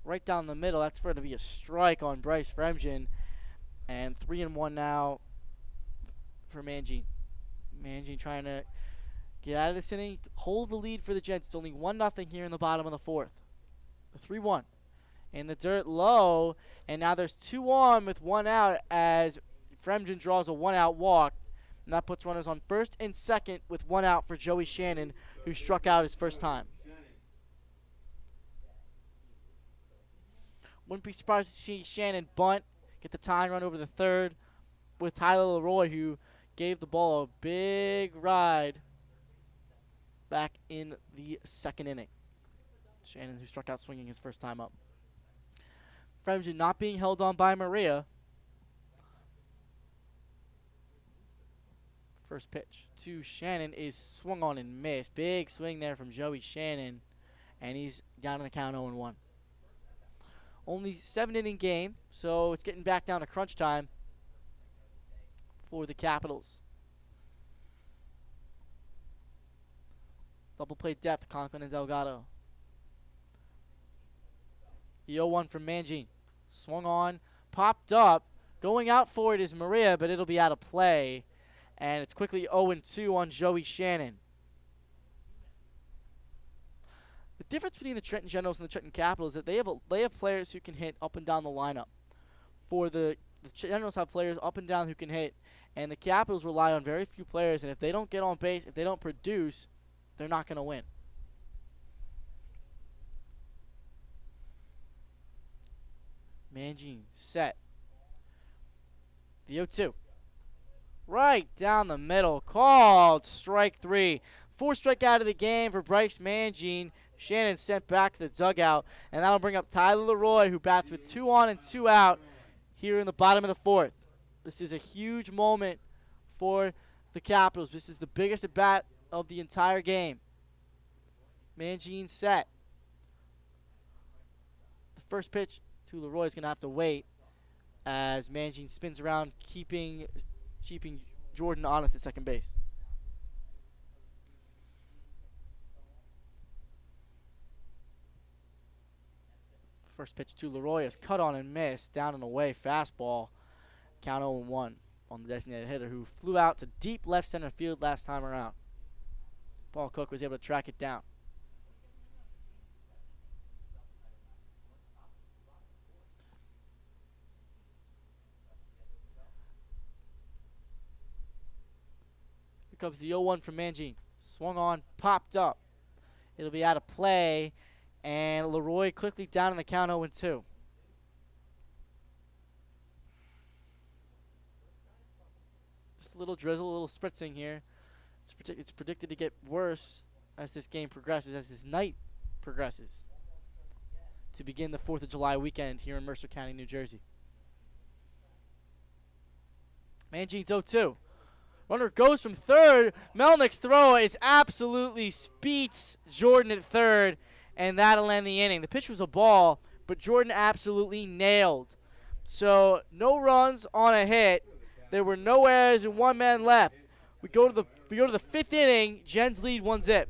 A: Right down the middle. That's going to be a strike on Bryce Fremgen. And 3-1 now for Mangine. Mangine trying to get out of this inning, hold the lead for the Gents. It's only 1-0 here in the bottom of the 4th. The 3-1. In the dirt low. And now there's 2 on with 1 out as Fremgen draws a 1-out walk. And that puts runners on first and second with 1 out for Joey Shannon, who struck out his first time. Wouldn't be surprised to see Shannon bunt, get the tying run over the third with Tyler Leroy, who gave the ball a big ride back in the 2nd inning. Shannon, who struck out swinging his first time up. Fremgen not being held on by Maria. First pitch to Shannon is swung on and missed. Big swing there from Joey Shannon, and he's down in the count 0-1. Only 7-inning game, so it's getting back down to crunch time for the Capitals. Double play depth, Conklin and Delgado. The 0-1 from Mangine. Swung on, popped up. Going out for it is Maria, but it'll be out of play. And it's quickly 0-2 on Joey Shannon. The difference between the Trenton Generals and the Trenton Capitals is that they have players who can hit up and down the lineup. For the Generals have players up and down who can hit, and the Capitals rely on very few players, and if they don't get on base, if they don't produce, they're not going to win. Mangine set. The 0-2. Right down the middle. Called strike 3. 4th strike out of the game for Bryce Mangine. Shannon sent back to the dugout, and that'll bring up Tyler Leroy, who bats with 2 on and 2 out here in the bottom of the 4th. This is a huge moment for the Capitals. This is the biggest at bat of the entire game. Mangine set. The first pitch to Leroy is going to have to wait as Mangine spins around, keeping Jordan honest at second base. First pitch to Leroy is cut on and missed, down and away, fastball. Count 0-1 on the designated hitter, who flew out to deep left center field last time around. Paul Cook was able to track it down. Here comes the 0-1 from Mangine. Swung on, popped up. It'll be out of play, and Leroy quickly down in the count 0-2. Just a little drizzle, a little spritzing here. It's predicted to get worse as this game progresses, as this night progresses, to begin the 4th of July weekend here in Mercer County, New Jersey. Mangine's 0-2. Runner goes from third. Melnick's throw is absolutely beats Jordan at third, and that'll end the inning. The pitch was a ball, but Jordan absolutely nailed. So no runs on a hit. There were no errors and 1 man left. We go to the 5th inning. Gens lead 1-0.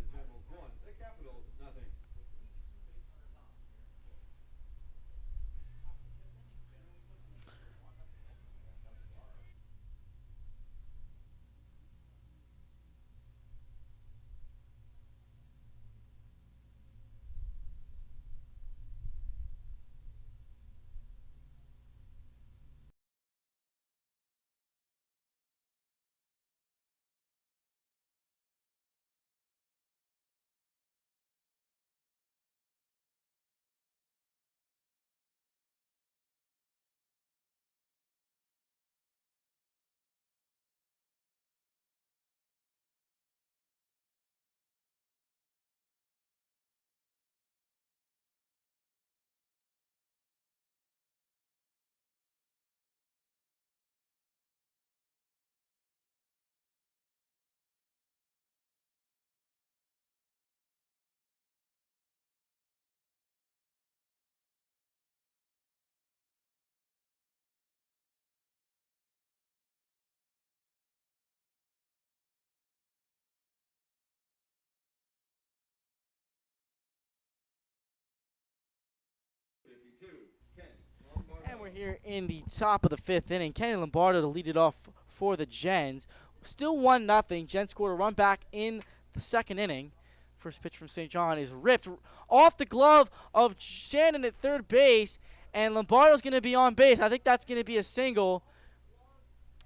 A: And we're here in the top of the 5th inning. Kenny Lombardo to lead it off for the Gens. Still 1-0. Gens scored a run back in the 2nd inning. First pitch from St. John is ripped off the glove of Shannon at third base, and Lombardo's going to be on base. I think that's going to be a single.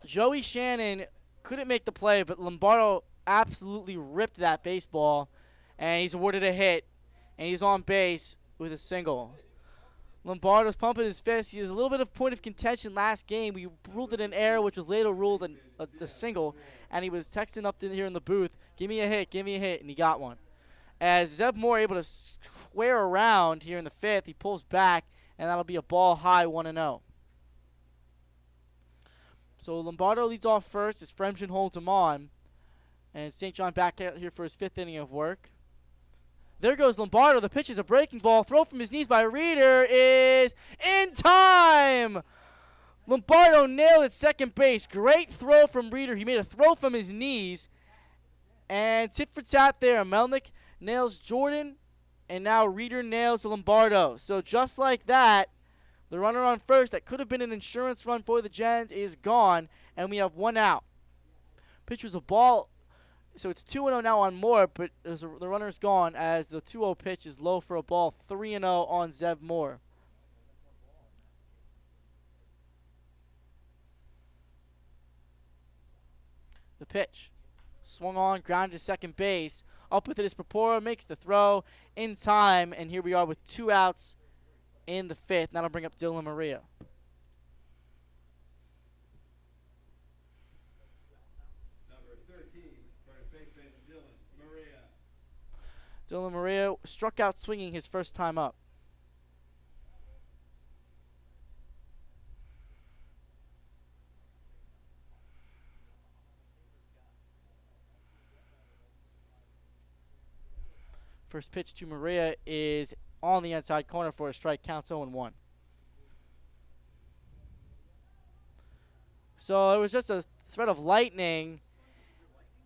A: Joey Shannon couldn't make the play, but Lombardo absolutely ripped that baseball, and he's awarded a hit, and he's on base with a single. Lombardo's pumping his fist. He has a little bit of point of contention last game. We ruled it an error, which was later ruled a single, and he was texting up in here in the booth, give me a hit, and he got one. As Zeb Moore able to square around here in the 5th, he pulls back, and that'll be a ball high 1-0. So Lombardo leads off first as Fremgen holds him on, and St. John back out here for his 5th inning of work. There goes Lombardo. The pitch is a breaking ball. Throw from his knees by Reeder is in time. Lombardo nailed at second base. Great throw from Reeder. He made a throw from his knees. And tit for tat there. Melnick nails Jordan, and now Reeder nails Lombardo. So just like that, the runner on first that could have been an insurance run for the Gens is gone, and we have 1 out. Pitch was a ball. So it's 2-0 now on Moore, but the runner's gone as the 2-0 pitch is low for a ball. 3-0 on Zev Moore. The pitch. Swung on, grounded to second base. Up with it is Papora, makes the throw in time, and here we are with 2 outs in the 5th. That'll bring up Dylan Maria. Dylan Maria struck out swinging his first time up. First pitch to Maria is on the inside corner for a strike. Counts 0-1. So it was just a threat of lightning,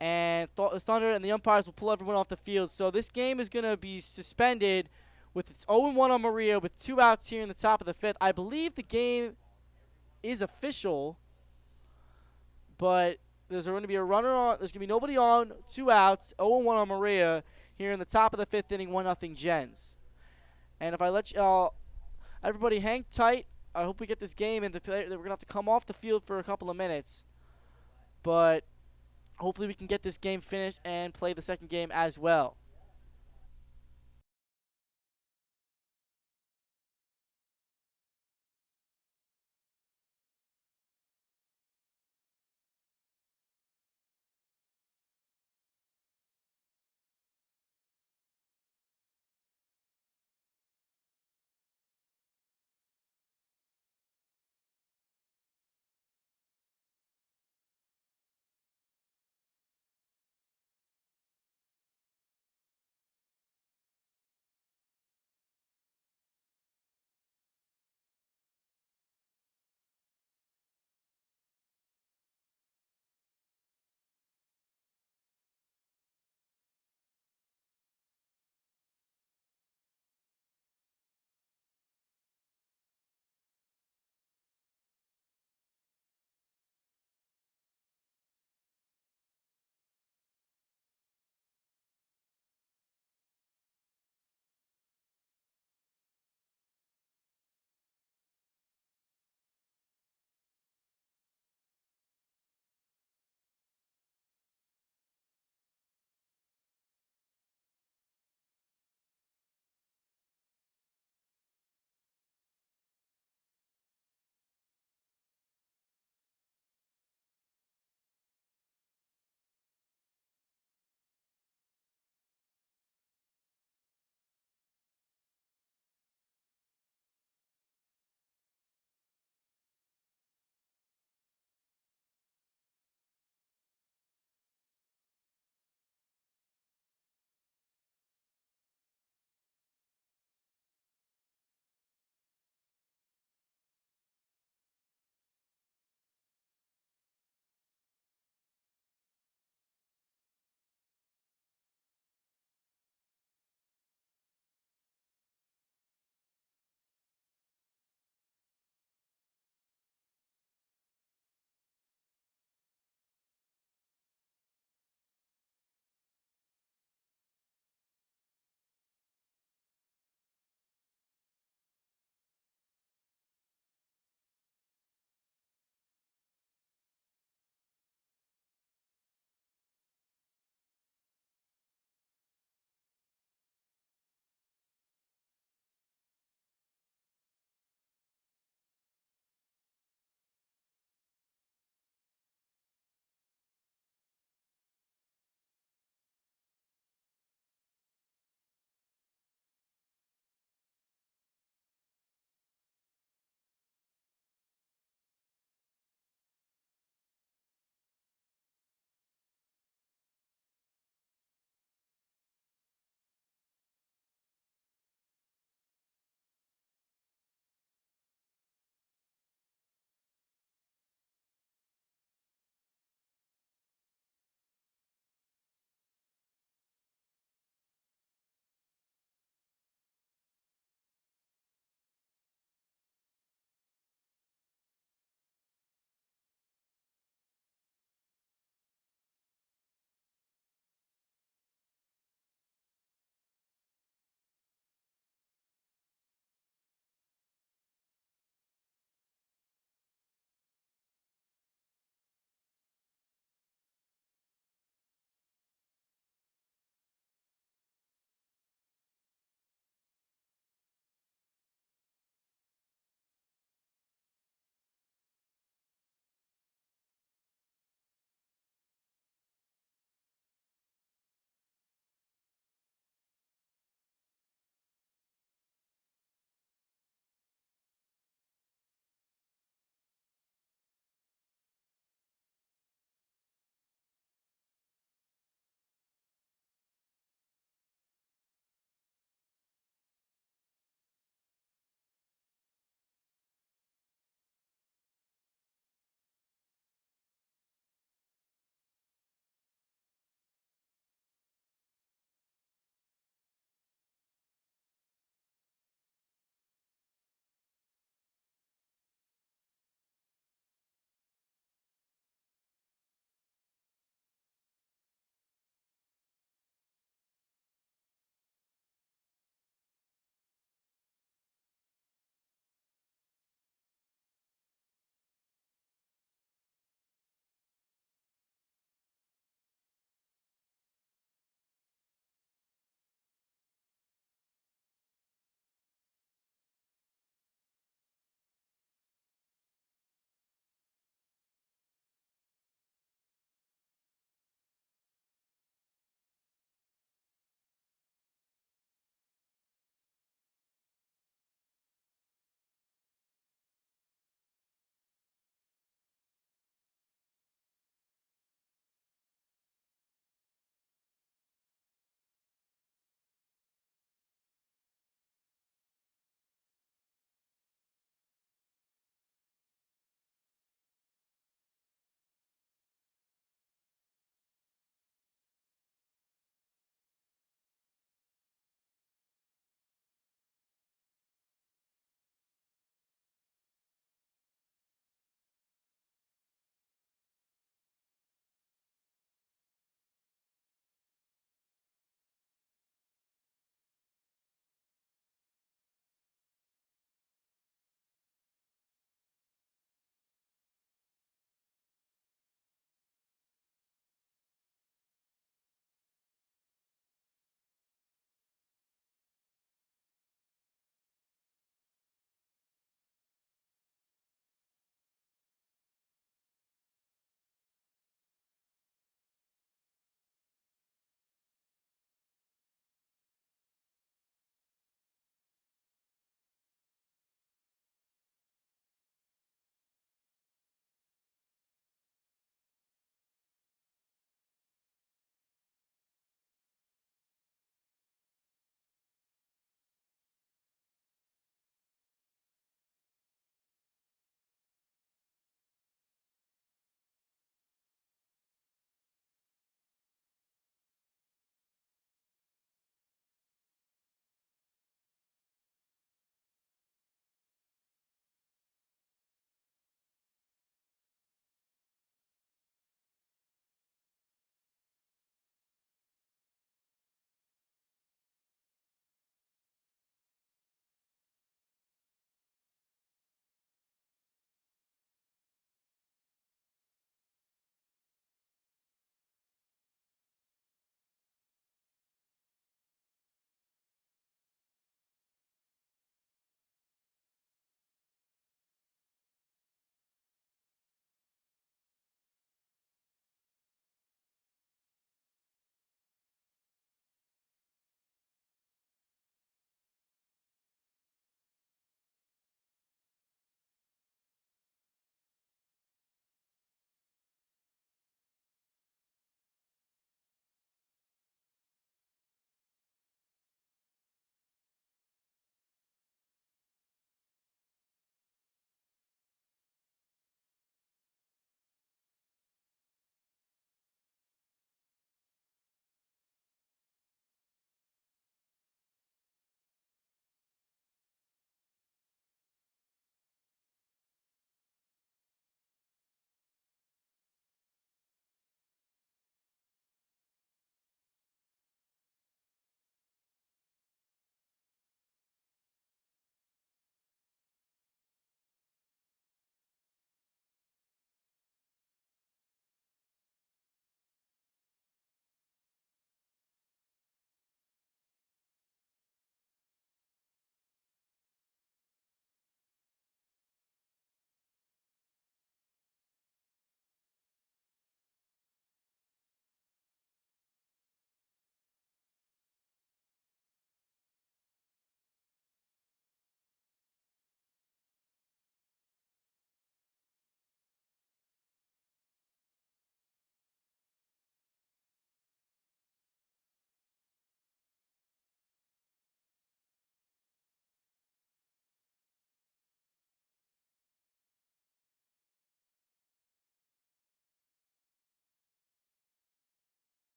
A: and Thunder and the umpires will pull everyone off the field. So this game is going to be suspended with its 0-1 on Maria with 2 outs here in the top of the 5th. I believe the game is official, but there's going to be a runner on. There's going to be nobody on, 2 outs, 0-1 on Maria here in the top of the 5th inning, 1-0 Gens. And if I let y'all, everybody hang tight. I hope we get this game, and we're going to have to come off the field for a couple of minutes. But hopefully we can get this game finished and play the second game as well.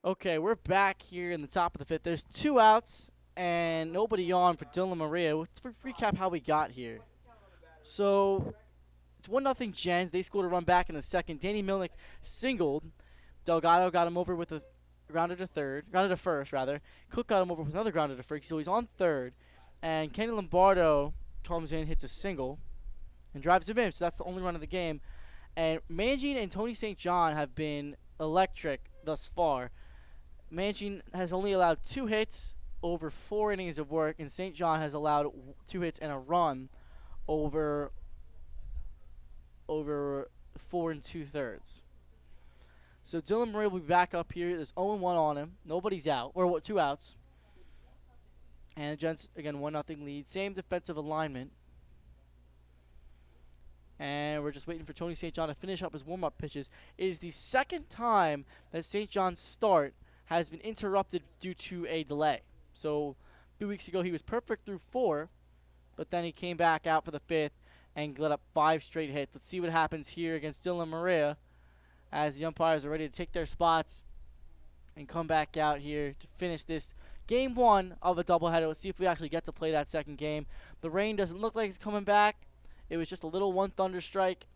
A: Okay, we're back here in the top of the fifth. There's 2 outs and nobody on for Dylan Maria. Let's recap how we got here. So it's 1-0 Gens. They scored a run back in the second. Danny Milnick singled. Delgado got him over with a grounded to first rather. Cook got him over with another grounded to first, so he's on third. And Kenny Lombardo comes in, hits a single, and drives him in. So that's the only run of the game. And Mangine and Tony St. John have been electric thus far. Mangine has only allowed 2 hits over 4 innings of work, and St. John has allowed 2 hits and a run over 4 2/3. So Dylan Murray will be back up here. There's 0-1 on him. Nobody's out, or 2 outs. And the Gents, again, 1-0 lead. Same defensive alignment. And we're just waiting for Tony St. John to finish up his warm-up pitches. It is the second time that St. John's start has been interrupted due to a delay. So a few weeks ago he was perfect through 4, but then he came back out for the 5th and let up 5 straight hits. Let's see what happens here against Dylan Maria as the umpires are ready to take their spots and come back out here to finish this game 1 of a doubleheader. Let's see if we actually get to play that second game. The rain doesn't look like it's coming back. It was just a little one thunder strike.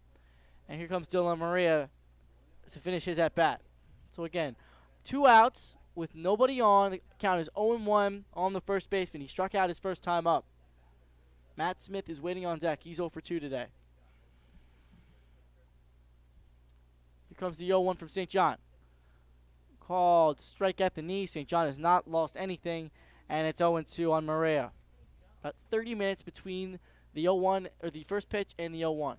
A: And here comes Dylan Maria to finish his at-bat. So again, 2 outs with nobody on. The count is 0-1 on the first baseman. He struck out his first time up. Matt Smith is waiting on deck. He's 0 for 2 today. Here comes the 0-1 from St. John. Called strike at the knee. St. John has not lost anything, and it's 0-2 on Maria. About 30 minutes between the 0-1 or the first pitch and the 0-1.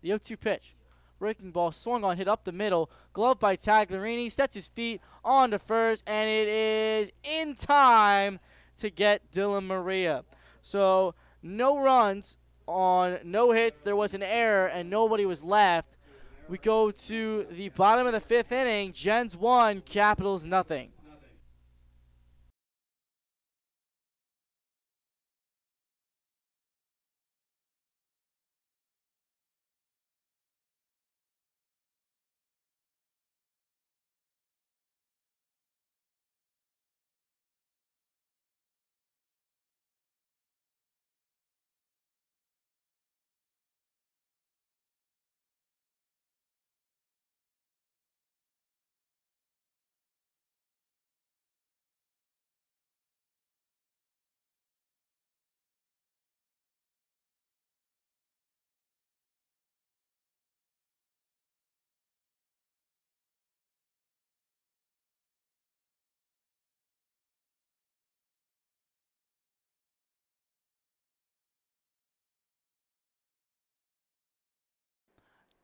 A: The 0-2 pitch. Breaking ball swung on, hit up the middle. Glove by Tagliarini. Sets his feet on to first, and it is in time to get Dylan Maria. So no runs on no hits. There was an error, and nobody was left. We go to the bottom of the 5th inning. Gens 1, Capitals nothing.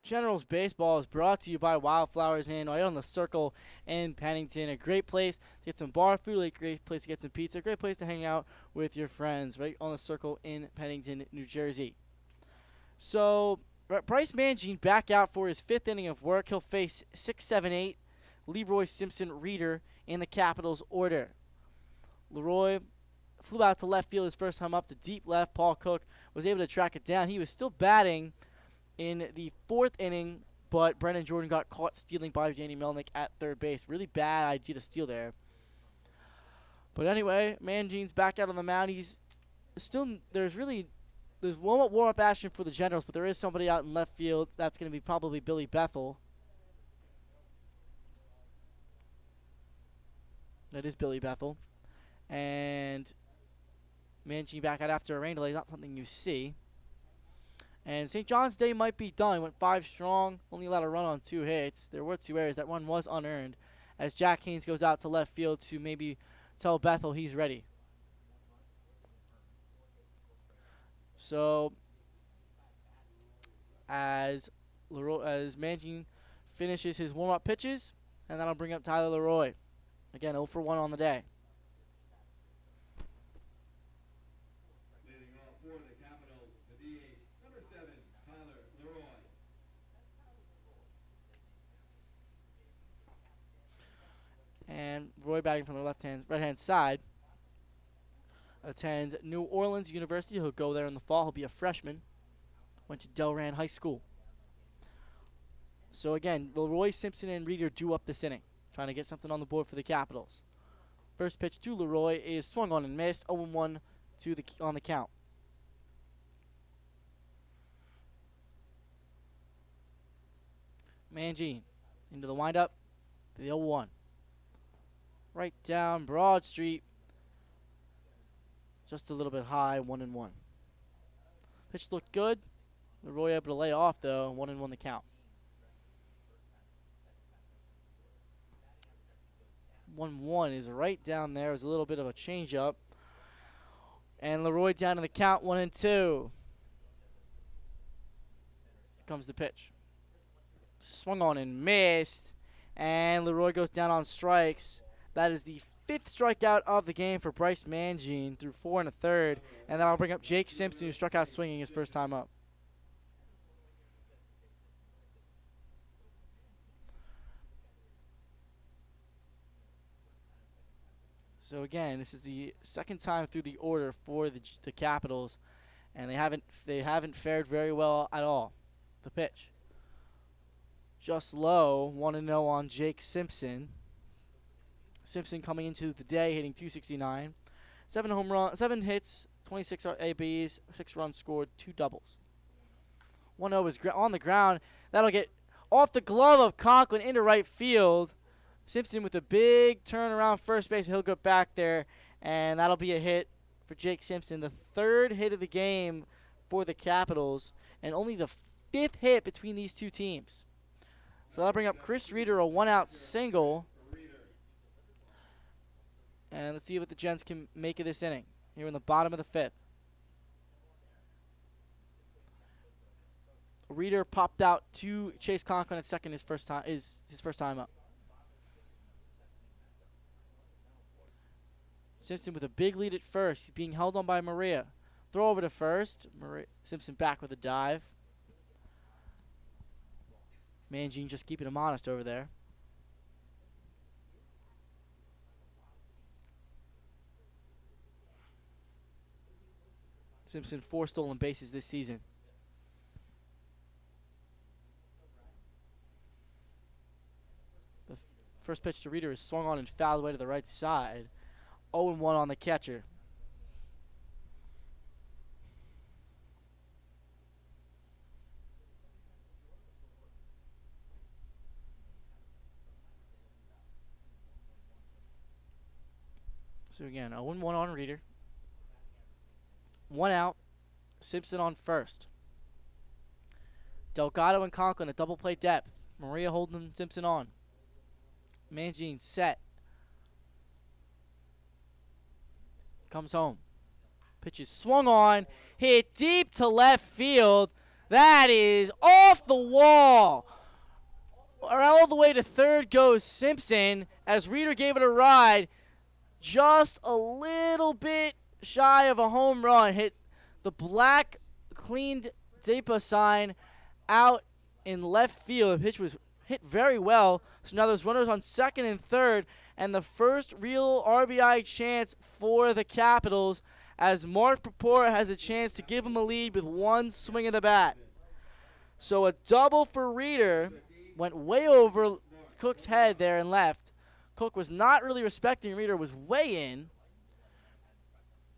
A: Generals Baseball is brought to you by Wildflowers Inn right on the Circle in Pennington. A great place to get some bar food, a great place to get some pizza, a great place to hang out with your friends right on the Circle in Pennington, New Jersey. So Bryce Mangine back out for his 5th inning of work. He'll face 6-7-8 Leroy Simpson Reeder in the Capitals order. Leroy flew out to left field his first time up to deep left. Paul Cook was able to track it down. He was still batting in the 4th inning, but Brendan Jordan got caught stealing by Danny Melnick at third base. Really bad idea to steal there. But anyway, Mangine's back out on the mound. He's still there's warm-up action for the Generals, but there is somebody out in left field. That's going to be probably Billy Bethel. That is Billy Bethel. And Mangine back out after a rain delay is not something you see. And St. John's day might be done. Went 5 strong, only allowed a run on 2 hits. There were 2 errors. That run was unearned as Jack Haynes goes out to left field to maybe tell Bethel he's ready. So as Mangine finishes his warm-up pitches, and that'll bring up Tyler Leroy. Again, 0 for 1 on the day.
B: Leading off for the Capitals, the DH, number 7, Tyler Leroy.
A: And Roy batting from the right-hand side attends New Orleans University. He'll go there in the fall. He'll be a freshman. Went to Delran High School. So again, Leroy, Simpson, and Reeder do up this inning. trying to get something on the board for the Capitals. First pitch to Leroy is swung on and missed. 0-1 on the count. Mangine into the windup. The 0-1. Right down Broad Street. Just a little bit high. 1-1. Pitch looked good. Leroy able to lay off though. 1-1 the count. 1-1 is right down there. There's a little bit of a changeup. And Leroy down in the count. 1-2. Here comes the pitch. Swung on and missed. And Leroy goes down on strikes. That is the 5th strikeout of the game for Bryce Mangine through 4 1/3. And then I'll bring up Jake Simpson, who struck out swinging his first time up. So again, this is the second time through the order for the Capitals, and they haven't fared very well at all. The pitch, just low, 1-0 on Jake Simpson. Simpson coming into the day hitting .269, 7 hits, 26 ABs, 6 runs scored, 2 doubles. 1-0 is on the ground. That'll get off the glove of Conklin into right field. Simpson with a big turn around first base. He'll go back there, and that'll be a hit for Jake Simpson. The 3rd hit of the game for the Capitals, and only the 5th hit between these two teams. So that'll bring up Chris Reeder, a 1-out single. And let's see what the Gents can make of this inning here in the bottom of the 5th. Reeder popped out to Chase Conklin at second his first time up. Simpson with a big lead at first. He's being held on by Maria. Throw over to first. Simpson back with a dive. Mangine just keeping him honest over there. Simpson 4 stolen bases this season. The first pitch to Reeder is swung on and fouled away to the right side. 0-1 on the catcher. So again, 0-1 on Reeder. 1 out. Simpson on first. Delgado and Conklin at double play depth. Maria holding Simpson on. Mangine set. Comes home. Pitch is swung on. Hit deep to left field. That is off the wall. All the way to third goes Simpson as Reeder gave it a ride. Just a little bit shy of a home run. Hit the black cleaned Zapa sign out in left field. The pitch was hit very well. So now there's runners on second and third. And the first real RBI chance for the Capitals as Mark Purpura has a chance to give him a lead with 1 swing of the bat. So a double for Reeder went way over Cook's head there and left. Cook was not really respecting Reeder, was way in.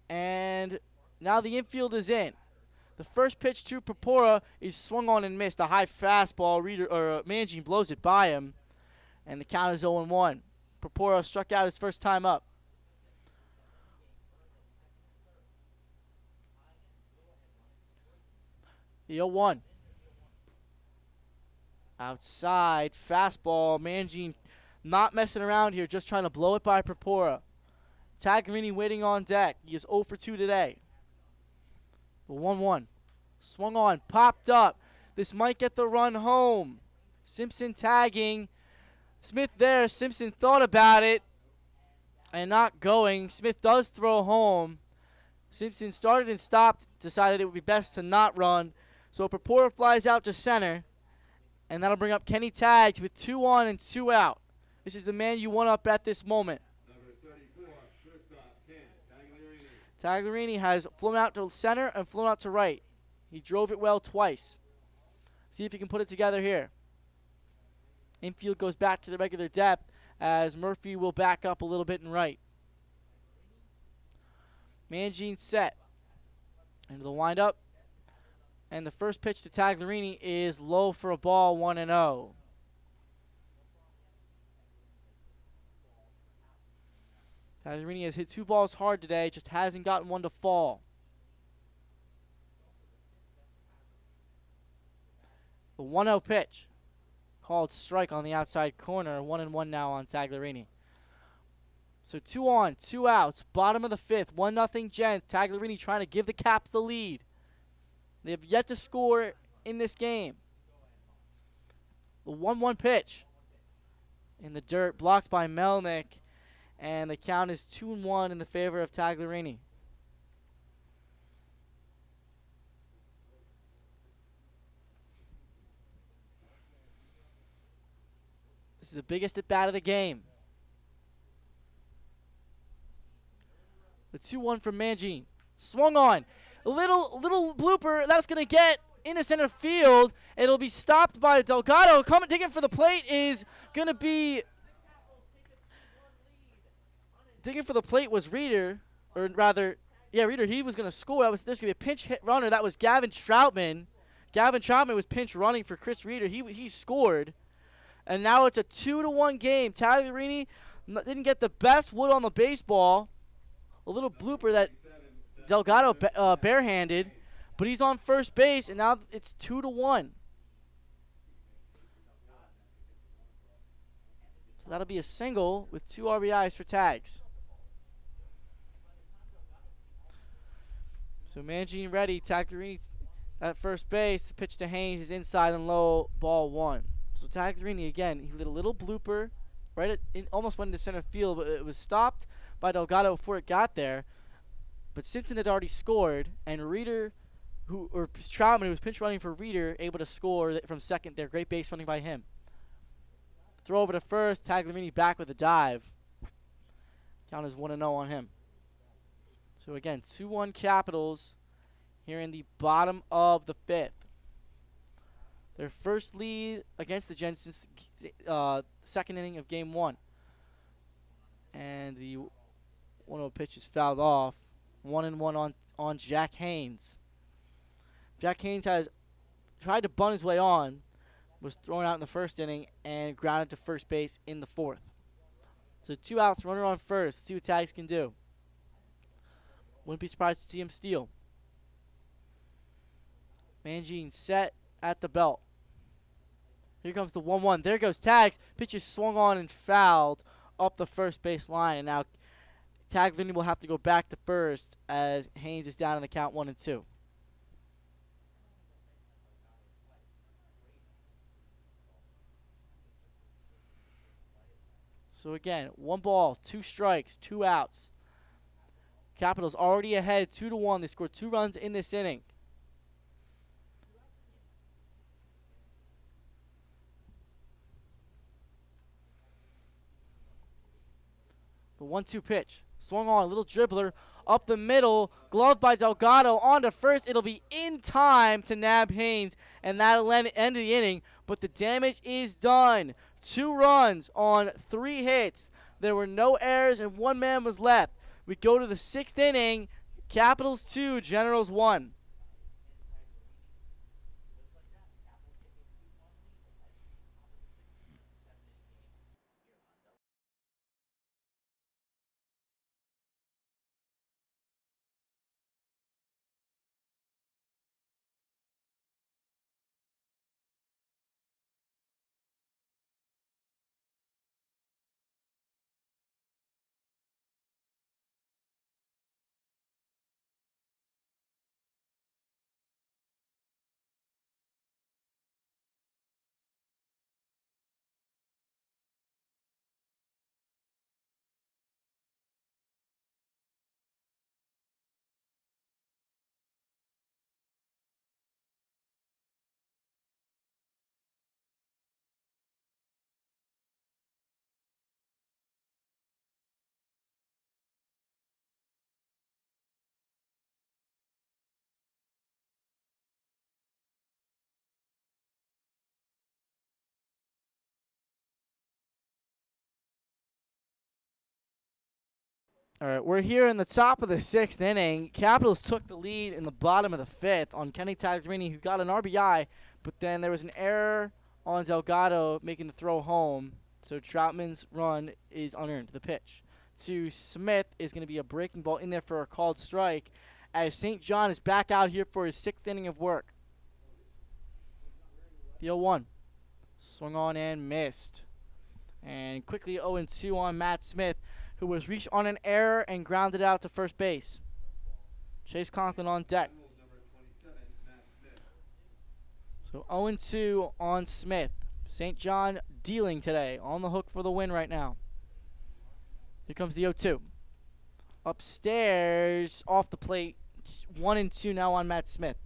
A: And now the infield is in. The first pitch to Purpura is swung on and missed. A high fastball. Mangine blows it by him. And the count is 0-1. Purpura struck out his first time up. The 0-1. Outside, fastball. Mangine not messing around here, just trying to blow it by Purpura. Tagliarini waiting on deck. He is 0 for 2 today. The 1-1. Swung on, popped up. This might get the run home. Simpson tagging. Smith there. Simpson thought about it and not going. Smith does throw home. Simpson started and stopped, decided it would be best to not run. So Purpura flies out to center, and that'll bring up Kenny Tags with 2 on and 2 out. This is the man you want up at this moment.
B: Number 34, shortstop, Ken
A: Tagliarini has flown out to center and flown out to right. He drove it well twice. See if he can put it together here. Infield goes back to the regular depth as Murphy will back up a little bit and right. Mangine set into the windup. And the first pitch to Tagliarini is low for a ball, 1-0. Tagliarini has hit 2 balls hard today, just hasn't gotten one to fall. The 1-0 pitch, called strike on the outside corner, 1-1 now on Tagliarini. So 2 on, 2 outs, bottom of the 5th, 1-0 Gents. Tagliarini trying to give the Caps the lead. They have yet to score in this game. The 1-1 pitch in the dirt, blocked by Melnick, and the count is 2-1 in the favor of Tagliarini. This is the biggest at bat of the game. The 2-1 from Mangine. Swung on. A little blooper. That's going to get into center field. It'll be stopped by Delgado. Coming, digging for the plate is going to be... Digging for the plate was Reeder. Or rather, yeah, Reeder. He was going to score. There's going to be a pinch hit runner. That was Gavin Troutman. Gavin Troutman was pinch running for Chris Reeder. He scored. And now it's a 2-1 game. Tagliarini didn't get the best wood on the baseball. A little blooper that Delgado barehanded, but he's on first base, and now it's 2-1. So that'll be a single with 2 RBIs for Tags. So Mangine ready. Tagliarini at first base. The pitch to Haynes is inside and low, ball 1. So Tagliarini again, he did a little blooper, right at, it almost went into center field, but it was stopped by Delgado before it got there. But Simpson had already scored, and Reeder, Troutman, who was pinch running for Reeder, able to score from second there. Great base running by him. Throw over to first. Tagliarini back with a dive. Count is 1-0 on him. So again, 2-1 Capitals here in the bottom of the 5th. Their first lead against the Gents since second inning of Game 1. And the 1-0 pitch is fouled off. 1-1 on Jack Haynes. Jack Haynes has tried to bunt his way on, was thrown out in the first inning, and grounded to first base in the 4th. So 2 outs, runner on first. See what Tags can do. Wouldn't be surprised to see him steal. Mangine set at the belt. Here comes the 1-1. There goes Tags. Pitch is swung on and fouled up the first base line. And now Tagliarini will have to go back to first as Haynes is down in the count 1-2. So again, 1 ball, 2 strikes, 2 outs. Capitals already ahead 2-1. They scored 2 runs in this inning. The 1-2 pitch. Swung on, a little dribbler up the middle. Gloved by Delgado on to first. It'll be in time to nab Haynes, and that'll end the inning. But the damage is done. 2 runs on 3 hits. There were no errors, and 1 man was left. We go to the 6th inning. Capitals 2, Generals 1. All right, we're here in the top of the 6th inning. Capitals took the lead in the bottom of the 5th on Kenny Tagliarini, who got an RBI, but then there was an error on Delgado making the throw home. So Troutman's run is unearned. The pitch to Smith is going to be a breaking ball in there for a called strike, as St. John is back out here for his 6th inning of work. The 0-1. Swung on and missed. And quickly 0-2 on Matt Smith, who was reached on an error and grounded out to first base. Chase Conklin on deck. So 0-2 on Smith. St. John dealing today, on the hook for the win right now. Here comes the 0-2. Upstairs, off the plate, 1-2 now on Matt Smith.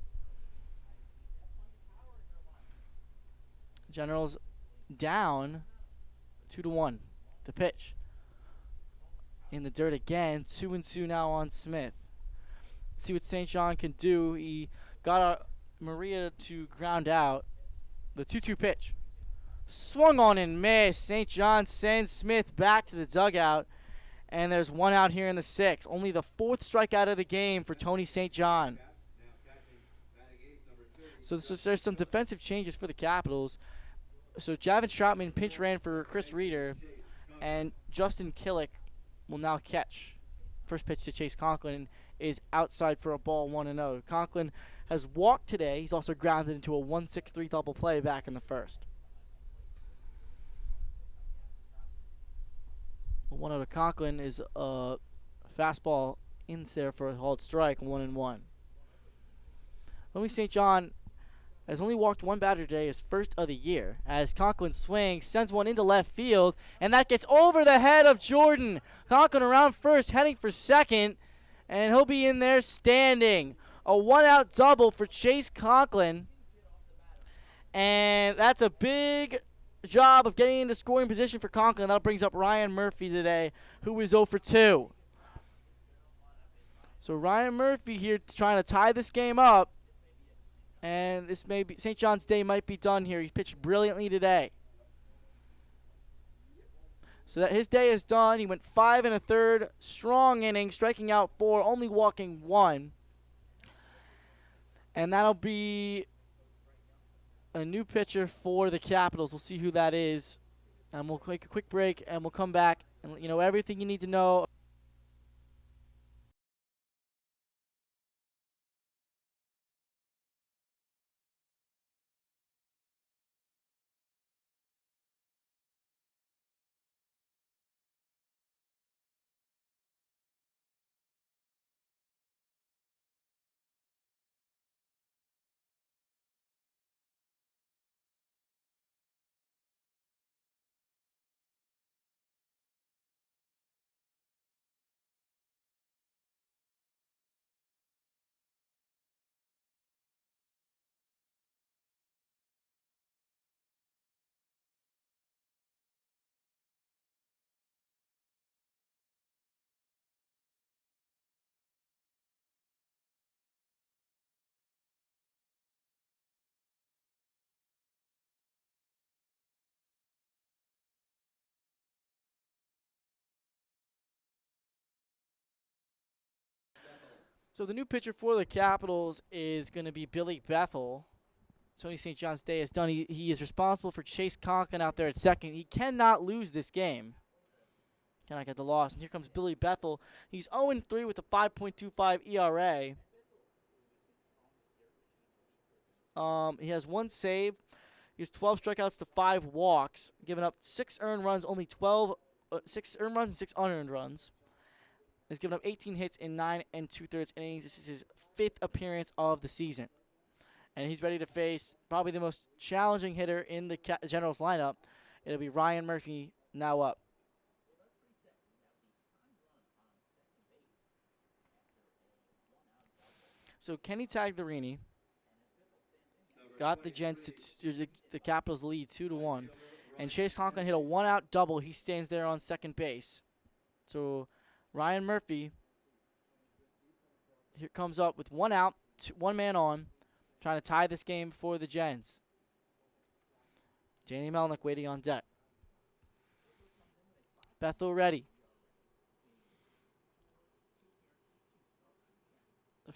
A: Generals down 2-1. The pitch. In the dirt again, 2-2 now on Smith. See what St. John can do. He got Maria to ground out. The 2-2 pitch. Swung on and missed. St. John sends Smith back to the dugout. And there's one out here in the 6th. Only the 4th strikeout of the game for Tony St. John. So there's some defensive changes for the Capitals. So Javin Troutman pinch ran for Chris Reeder. And Justin Killick will now catch. First pitch to Chase Conklin is outside for a ball, 1-0. Conklin has walked today. He's also grounded into a 1-6-3 double play back in the first. 1-0 to Conklin is a fastball in there for a called strike, 1-1. Louis St. John has only walked one batter today, his first of the year, as Conklin swings, sends one into left field, and that gets over the head of Jordan. Conklin around first, heading for second, and he'll be in there standing. A one-out double for Chase Conklin, and that's a big job of getting into scoring position for Conklin. That brings up Ryan Murphy today, who is 0 for 2. So Ryan Murphy here trying to tie this game up. And this may be St. John's day might be done here. He pitched brilliantly today. So that his day is done. He went 5 1/3, strong inning, striking out 4, only walking 1. And that'll be a new pitcher for the Capitals. We'll see who that is. And we'll take a quick break, and we'll come back and let you know everything you need to know. So the new pitcher for the Capitals is going to be Billy Bethel. Tony St. John's day is done. He is responsible for Chase Conklin out there at second. He cannot lose this game. Cannot get the loss. And here comes Billy Bethel. He's 0-3 with a 5.25 ERA. He has 1 save. He has 12 strikeouts to 5 walks, giving up 6 earned runs, only 6 earned runs and 6 unearned runs. He's given up 18 hits in 9 2/3 innings. This is his 5th appearance of the season. And he's ready to face probably the most challenging hitter in the Generals lineup. It'll be Ryan Murphy now up. So Kenny Tagliarini got the Gents to the Capitals lead 2-1. And Chase Conklin hit a one-out double. He stands there on second base. So Ryan Murphy here comes up with 1 out, 1 man on, trying to tie this game for the Gens. Danny Melnick waiting on deck. Bethel ready.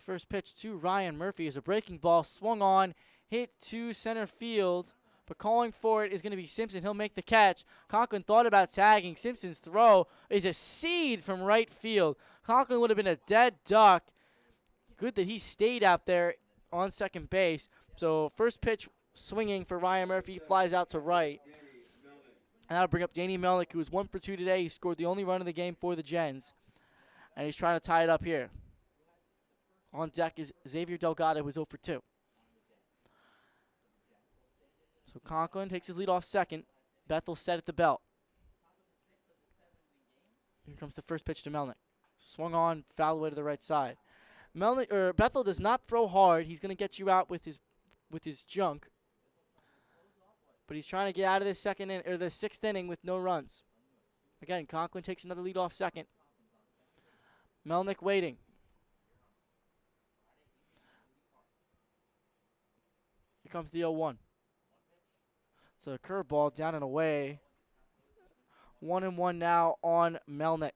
A: First pitch to Ryan Murphy is a breaking ball, swung on, hit to center field, but calling for it is going to be Simpson. He'll make the catch. Conklin thought about tagging. Simpson's throw is a seed from right field. Conklin would have been a dead duck. Good that he stayed out there on second base. So first pitch swinging for Ryan Murphy, flies out to right. And that'll bring up Danny Melnick, who was 1 for 2 today. He scored the only run of the game for the Gens. And he's trying to tie it up here. On deck is Xavier Delgado, who's 0 for 2. So Conklin takes his lead off second. Bethel set at the belt. Here comes the first pitch to Melnick. Swung on, foul away to the right side. Bethel does not throw hard. He's going to get you out with his junk. But he's trying to get out of this the sixth inning with no runs. Again, Conklin takes another lead off second. Melnick waiting. Here comes the 0-1. So a curveball down and away. 1-1 now on Melnick.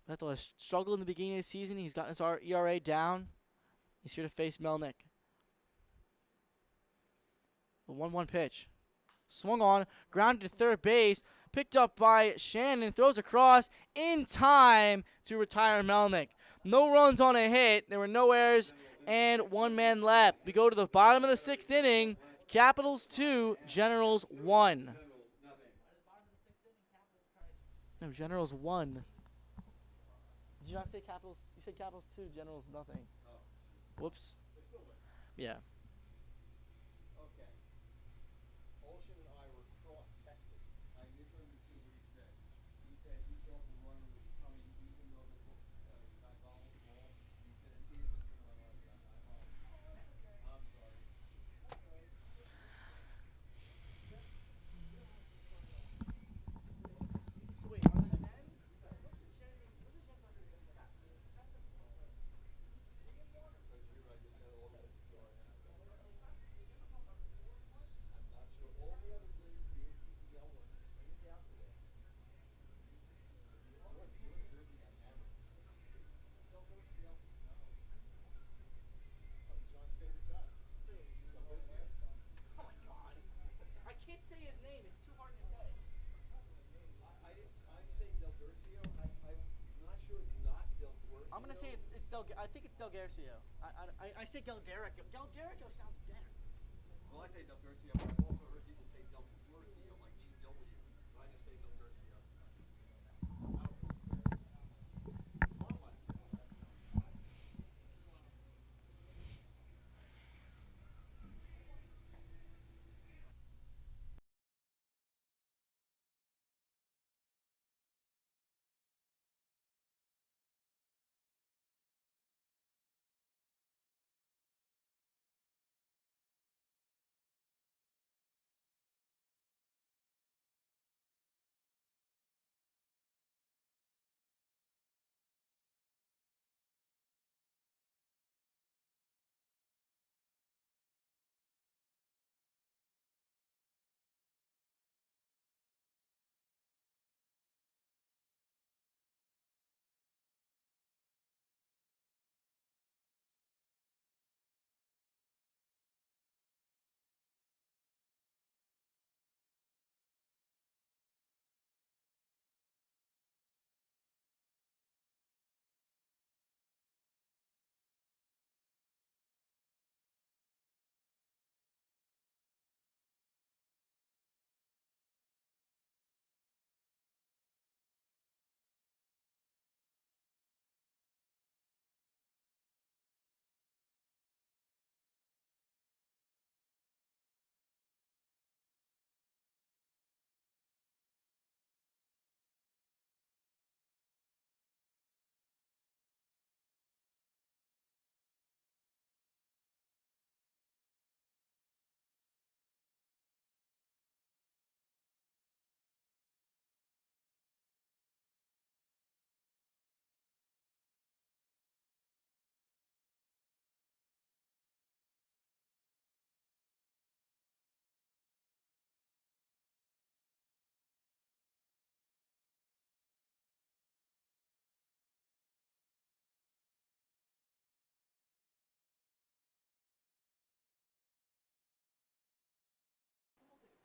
A: Bethel has struggled in the beginning of the season. He's gotten his ERA down. He's here to face Melnick. The 1-1 pitch. Swung on, grounded to third base, picked up by Shannon, throws across in time to retire Melnick. No runs on a hit. There were no errors and 1 man left. We go to the bottom of the 6th inning. Capitals 2, Generals 1. No, Generals 1. Did you not say Capitals? You said Capitals 2, Generals nothing. Whoops. Yeah.
B: Okay. Olsen and I were cross-texting. I misunderstood what he said. He said he thought the runner was coming even though the guy followed the ball. He said it is a turn on RBI. I'm sorry.
A: So wait, are the Gens?
B: I'm not sure. All the others named the ACBL ones. When is the out today? Del Garcia. No. That's John's favorite guy. Del Garcia.
A: Oh my God! I can't say his name. It's too hard to say.
B: I say Del Garcia. I'm not sure it's not Del Garcia.
A: I'm gonna say it's Del. I think it's Del Garcia. I say Del Garrico. Del Garrico sounds better.
B: Well, I say Del Garcia, but I've also heard people say Del Garcia, like GW. But I just say Del Garcia.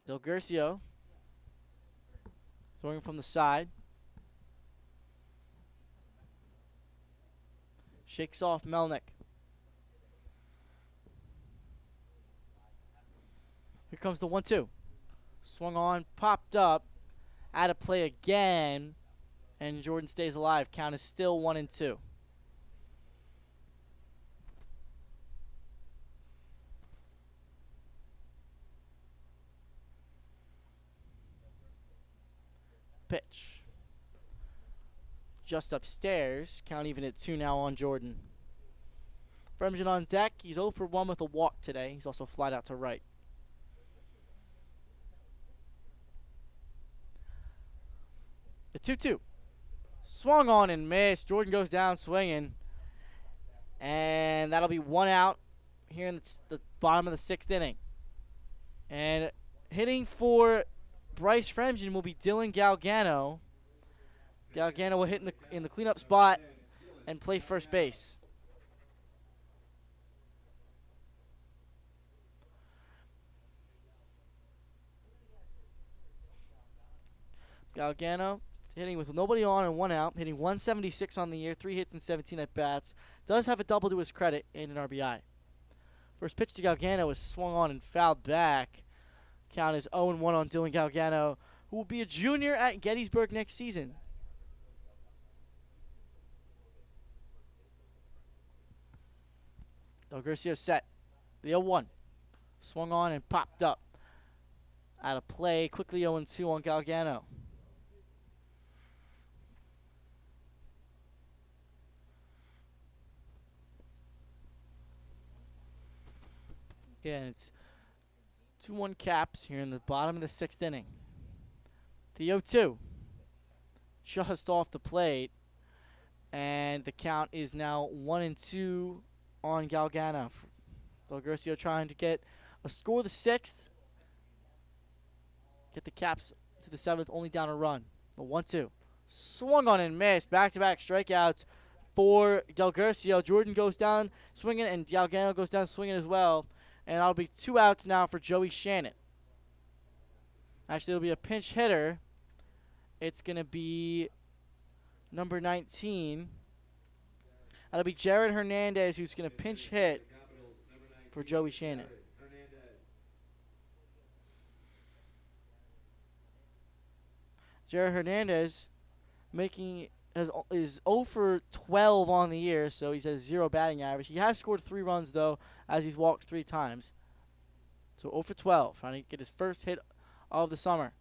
A: Del Gercio throwing from the side. Shakes off Melnick. Here comes the 1-2. Swung on, popped up, out of play again, and Jordan stays alive. Count is still 1-2. Pitch. Just upstairs. Count even at 2 now on Jordan. Fremgen on deck. He's 0 for 1 with a walk today. He's also flied out to right. The 2-2. Swung on and missed. Jordan goes down swinging. And that'll be 1 out here in the bottom of the 6th inning. And hitting for Bryce Fremgen will be Dylan Galgano. Galgano will hit in the cleanup spot and play first base. Galgano hitting with nobody on and 1 out, hitting 176 on the year, 3 hits and 17 at bats. Does have a double to his credit and an RBI. First pitch to Galgano is swung on and fouled back. Count is 0-1 on Dylan Galgano, who will be a junior at Gettysburg next season. Del Gercio set. The 0-1. Swung on and popped up. Out of play. Quickly 0-2 on Galgano. Again, it's 2-1 Caps here in the bottom of the 6th inning. The 0-2. Just off the plate. And the count is now 1-2 on Galgano. Del Gercio trying to get a score the 6th. Get the Caps to the 7th, only down a run. The 1-2. Swung on and missed. Back-to-back strikeouts for Del Gercio. Jordan goes down swinging, and Galgano goes down swinging as well. And that'll be 2 outs now for Joey Shannon. Actually, it'll be a pinch hitter. It's going to be number 19. That'll be Jared Hernandez, who's going to pinch hit for Joey Shannon. Jared Hernandez is 0 for 12 on the year, so he has 0 batting average. He has scored 3 runs, though, as he's walked 3 times. So 0 for 12, trying to get his first hit of the summer.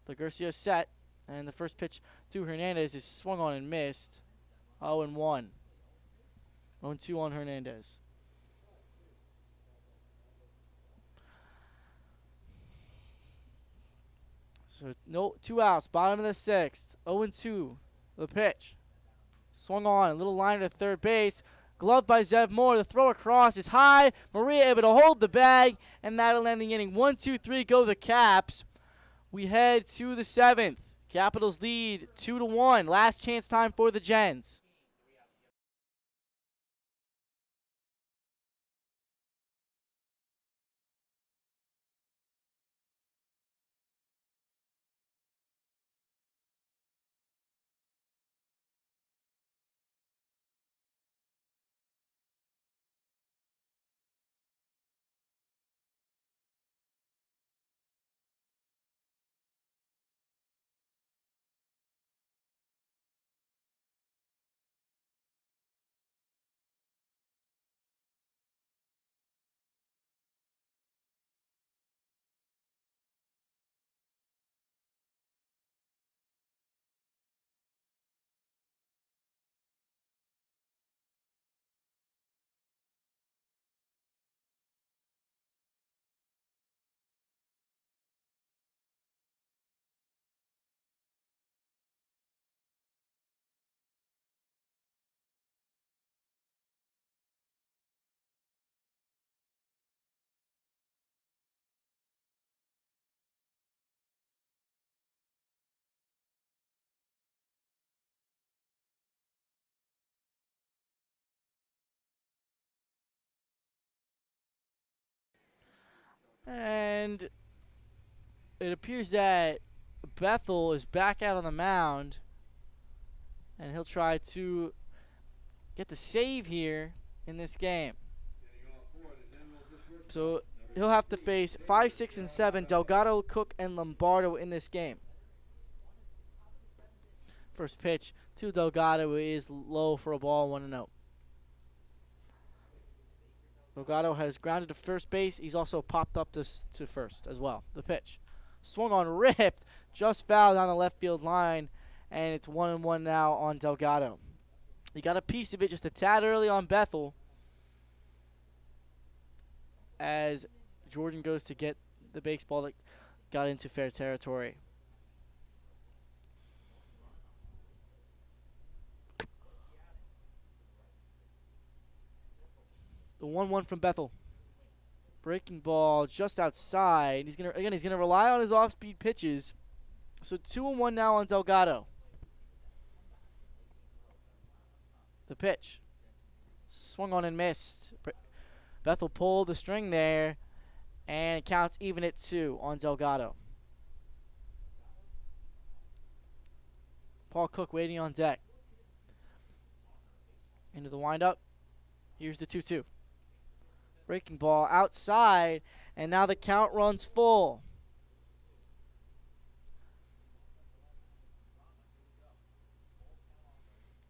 A: The Gercio set, and the first pitch to Hernandez is swung on and missed. 0-1. 0-2 on Hernandez. So no 2 outs, bottom of the 6th. 0-2. The pitch. Swung on, a little line to third base. Gloved by Zev Moore. The throw across is high. Maria able to hold the bag, and that'll end the inning. 1-2-3 go the Caps. We head to the 7th. Capitals lead 2-1. Last chance time for the Gens. And it appears that Bethel is back out on the mound, and he'll try to get the save here in this game. So he'll have to face 5, 6, and 7, Delgado, Cook, and Lombardo in this game. First pitch to Delgado is low for a ball, 1-0. Delgado has grounded to first base. He's also popped up to first as well. The pitch. Swung on, ripped, just fouled on the left field line, and it's 1-1 now on Delgado. He got a piece of it just a tad early on Bethel as Jordan goes to get the baseball that got into fair territory. The 1-1 from Bethel. Breaking ball just outside. He's gonna rely on his off-speed pitches. So 2-1 now on Delgado. The pitch. Swung on and missed. Bethel pulled the string there, and it counts even at 2 on Delgado. Paul Cook waiting on deck. Into the windup. Here's the 2-2. Breaking ball outside, and now the count runs full.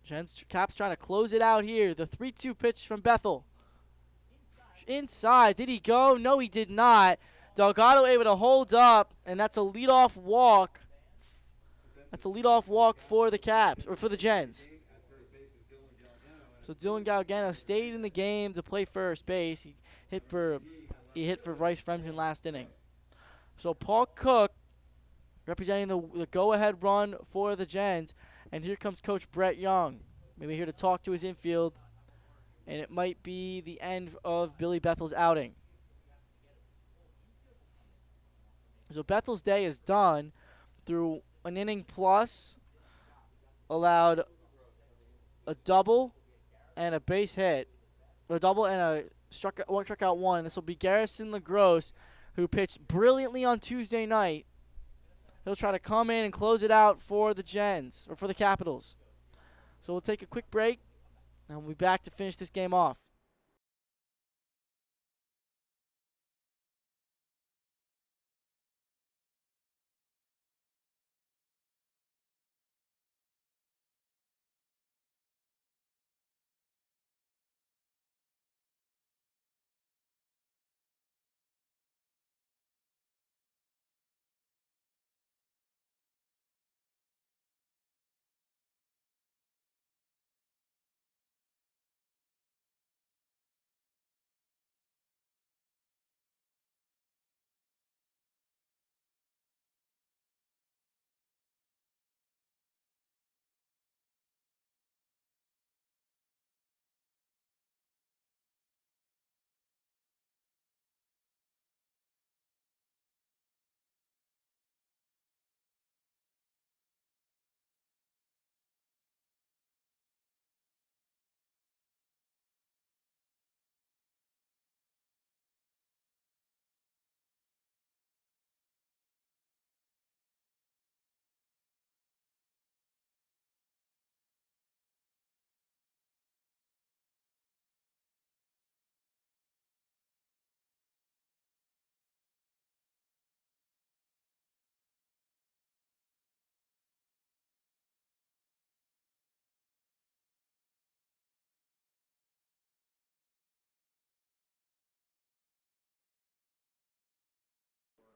A: Cap's trying to close it out here. The 3-2 pitch from Bethel. Inside. Did he go? No, he did not. Delgado able to hold up, and that's a leadoff walk. That's a leadoff walk for the Caps, or for the Gens. So Dylan Galgano stayed in the game to play first base. He hit for Bryce Fremden last inning. So Paul Cook representing the go-ahead run for the Gens. And here comes Coach Brett Young. Maybe here to talk to his infield. And it might be the end of Billy Bethel's outing. So Bethel's day is done through an inning plus. Allowed a double and a base hit. A double and a struck out one. This will be Garrison LaGrosse, who pitched brilliantly on Tuesday night. He'll try to come in and close it out for the Gens, or for the Capitals. So we'll take a quick break, and we'll be back to finish this game off.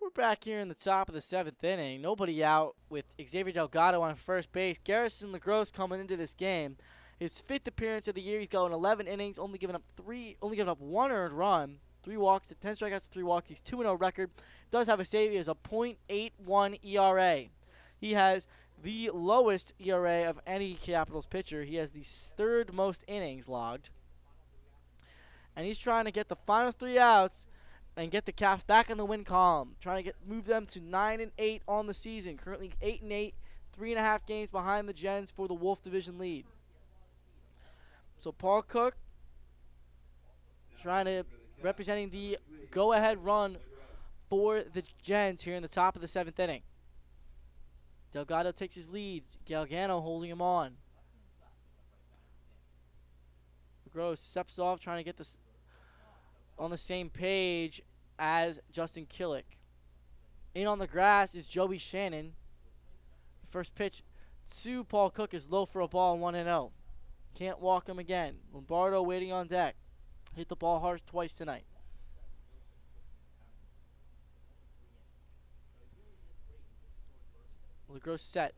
A: We're back here in the top of the 7th inning. Nobody out with Xavier Delgado on first base. Garrison LaGrosse coming into this game. His 5th appearance of the year. He's going 11 innings, only giving up 1 earned run, 3 walks to 10 strikeouts to 3 walks. He's 2-0 record. Does have a save. He has a .81 ERA. He has the lowest ERA of any Capitals pitcher. He has the 3rd most innings logged. And he's trying to get the final 3 outs and get the Caps back in the win column, trying to move them to 9-8 on the season. Currently 8-8, 3.5 games behind the Gens for the Wolf Division lead. So Paul Cook representing the go-ahead run for the Gens here in the top of the 7th inning. Delgado takes his lead. Galgano holding him on. Gross steps off, trying to get this on the same page as Justin Killick. In on the grass is Joey Shannon. First pitch to Paul Cook is low for a ball, 1-0. Can't walk him again. Lombardo waiting on deck. Hit the ball hard twice tonight. LeGros set.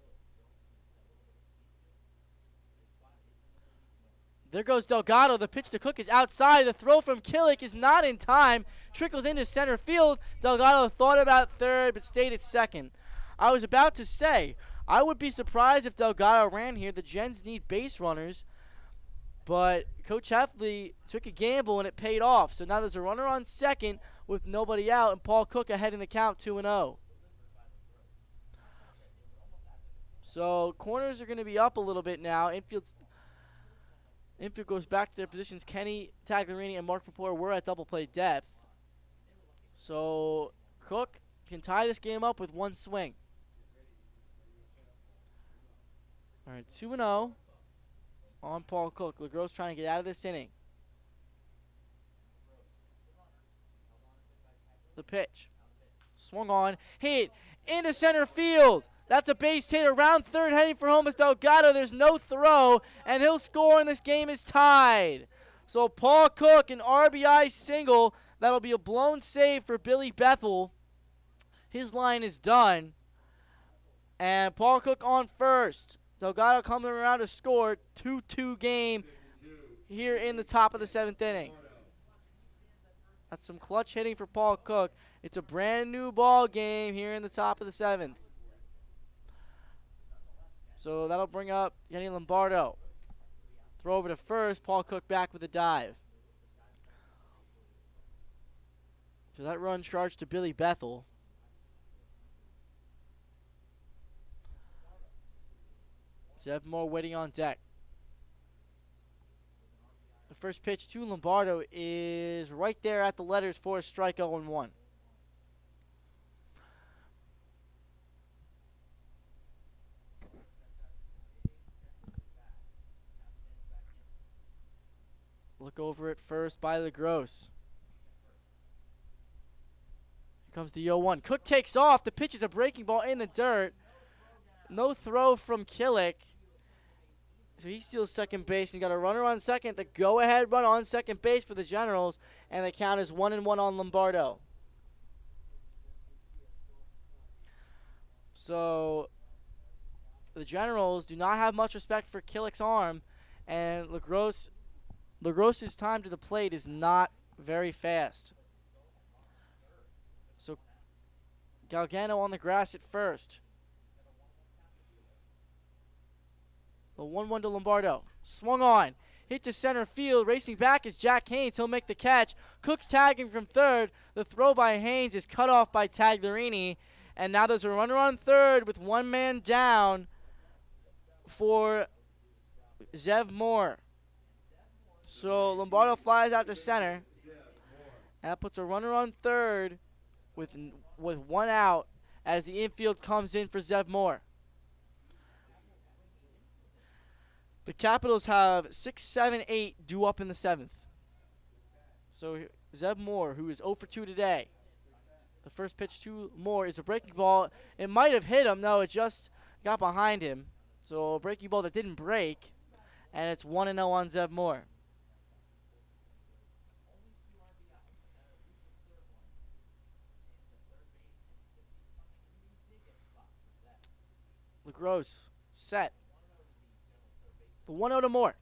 A: There goes Delgado. The pitch to Cook is outside. The throw from Killick is not in time. Trickles into center field. Delgado thought about third but stayed at second. I was about to say, I would be surprised if Delgado ran here. The Gens need base runners. But Coach Heffley took a gamble and it paid off. So now there's a runner on second with nobody out and Paul Cook ahead in the count 2-0. So corners are going to be up a little bit now. Infield goes back to their positions. Kenny Tagliarini and Mark Papore were at double play depth. So Cook can tie this game up with one swing. All right, 2-0 on Paul Cook. LeGros trying to get out of this inning. The pitch. Swung on. Hit into center field. That's a base hit around third, heading for home is Delgado. There's no throw, and he'll score, and this game is tied. So Paul Cook, an RBI single. That'll be a blown save for Billy Bethel. His line is done. And Paul Cook on first. Delgado coming around to score. 2-2 game here in the top of the 7th inning. That's some clutch hitting for Paul Cook. It's a brand new ball game here in the top of the 7th. So that'll bring up Yenny Lombardo. Throw over to first. Paul Cook back with a dive. So that run charged to Billy Bethel. Zev Moore waiting on deck. The first pitch to Lombardo is right there at the letters for a strike 0-1. Look over at first by LeGros. Here comes the 0-1. Cook takes off. The pitch is a breaking ball in the dirt. No throw from Killick. So he steals second base and got a runner on second. The go-ahead run on second base for the Generals. And the count is 1-1 on Lombardo. So the Generals do not have much respect for Killick's arm. And LeGros' time to the plate is not very fast. So Galgano on the grass at first. The 1-1 to Lombardo. Swung on. Hit to center field. Racing back is Jack Haynes. He'll make the catch. Cook's tagging from third. The throw by Haynes is cut off by Tagliarini. And now there's a runner on third with one man down for Zev Moore. So Lombardo flies out to center. And that puts a runner on third with one out as the infield comes in for Zev Moore. The Capitals have 6, 7, 8 due up in the 7th. So Zev Moore, who is 0 for 2 today. The first pitch to Moore is a breaking ball. It might have hit him. No, it just got behind him. So a breaking ball that didn't break. And it's 1-0 on Zev Moore. LeGros set. The 1-0 to Moore.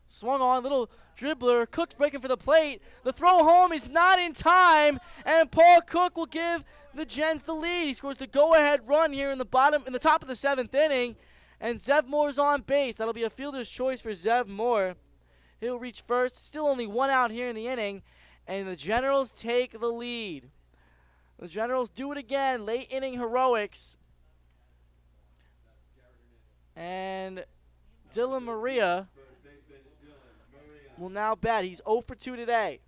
A: Swung on, little dribbler. Cook's breaking for the plate. The throw home is not in time, and Paul Cook will give the Gens the lead. He scores the go-ahead run here in the top of the 7th inning, and Zev Moore's on base. That'll be a fielder's choice for Zev Moore. He'll reach first. Still only one out here in the inning, and the Generals take the lead. The Generals do it again. Late inning heroics. And Dylan Maria will now bat. He's 0 for 2 today.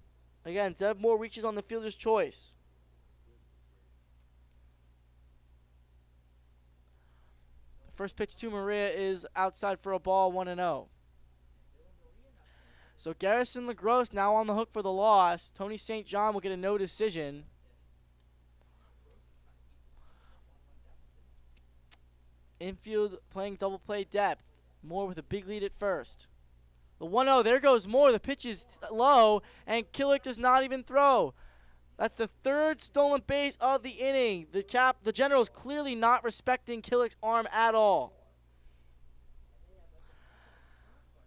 A: Again, Zev Moore reaches on the fielder's choice. First pitch to Maria is outside for a ball, 1-0. So Garrison LaGrosse now on the hook for the loss. Tony St. John will get a no decision. Infield playing double play depth. Moore with a big lead at first. The 1-0, there goes Moore. The pitch is low, and Killick does not even throw. That's the third stolen base of the inning. The Generals clearly not respecting Killick's arm at all.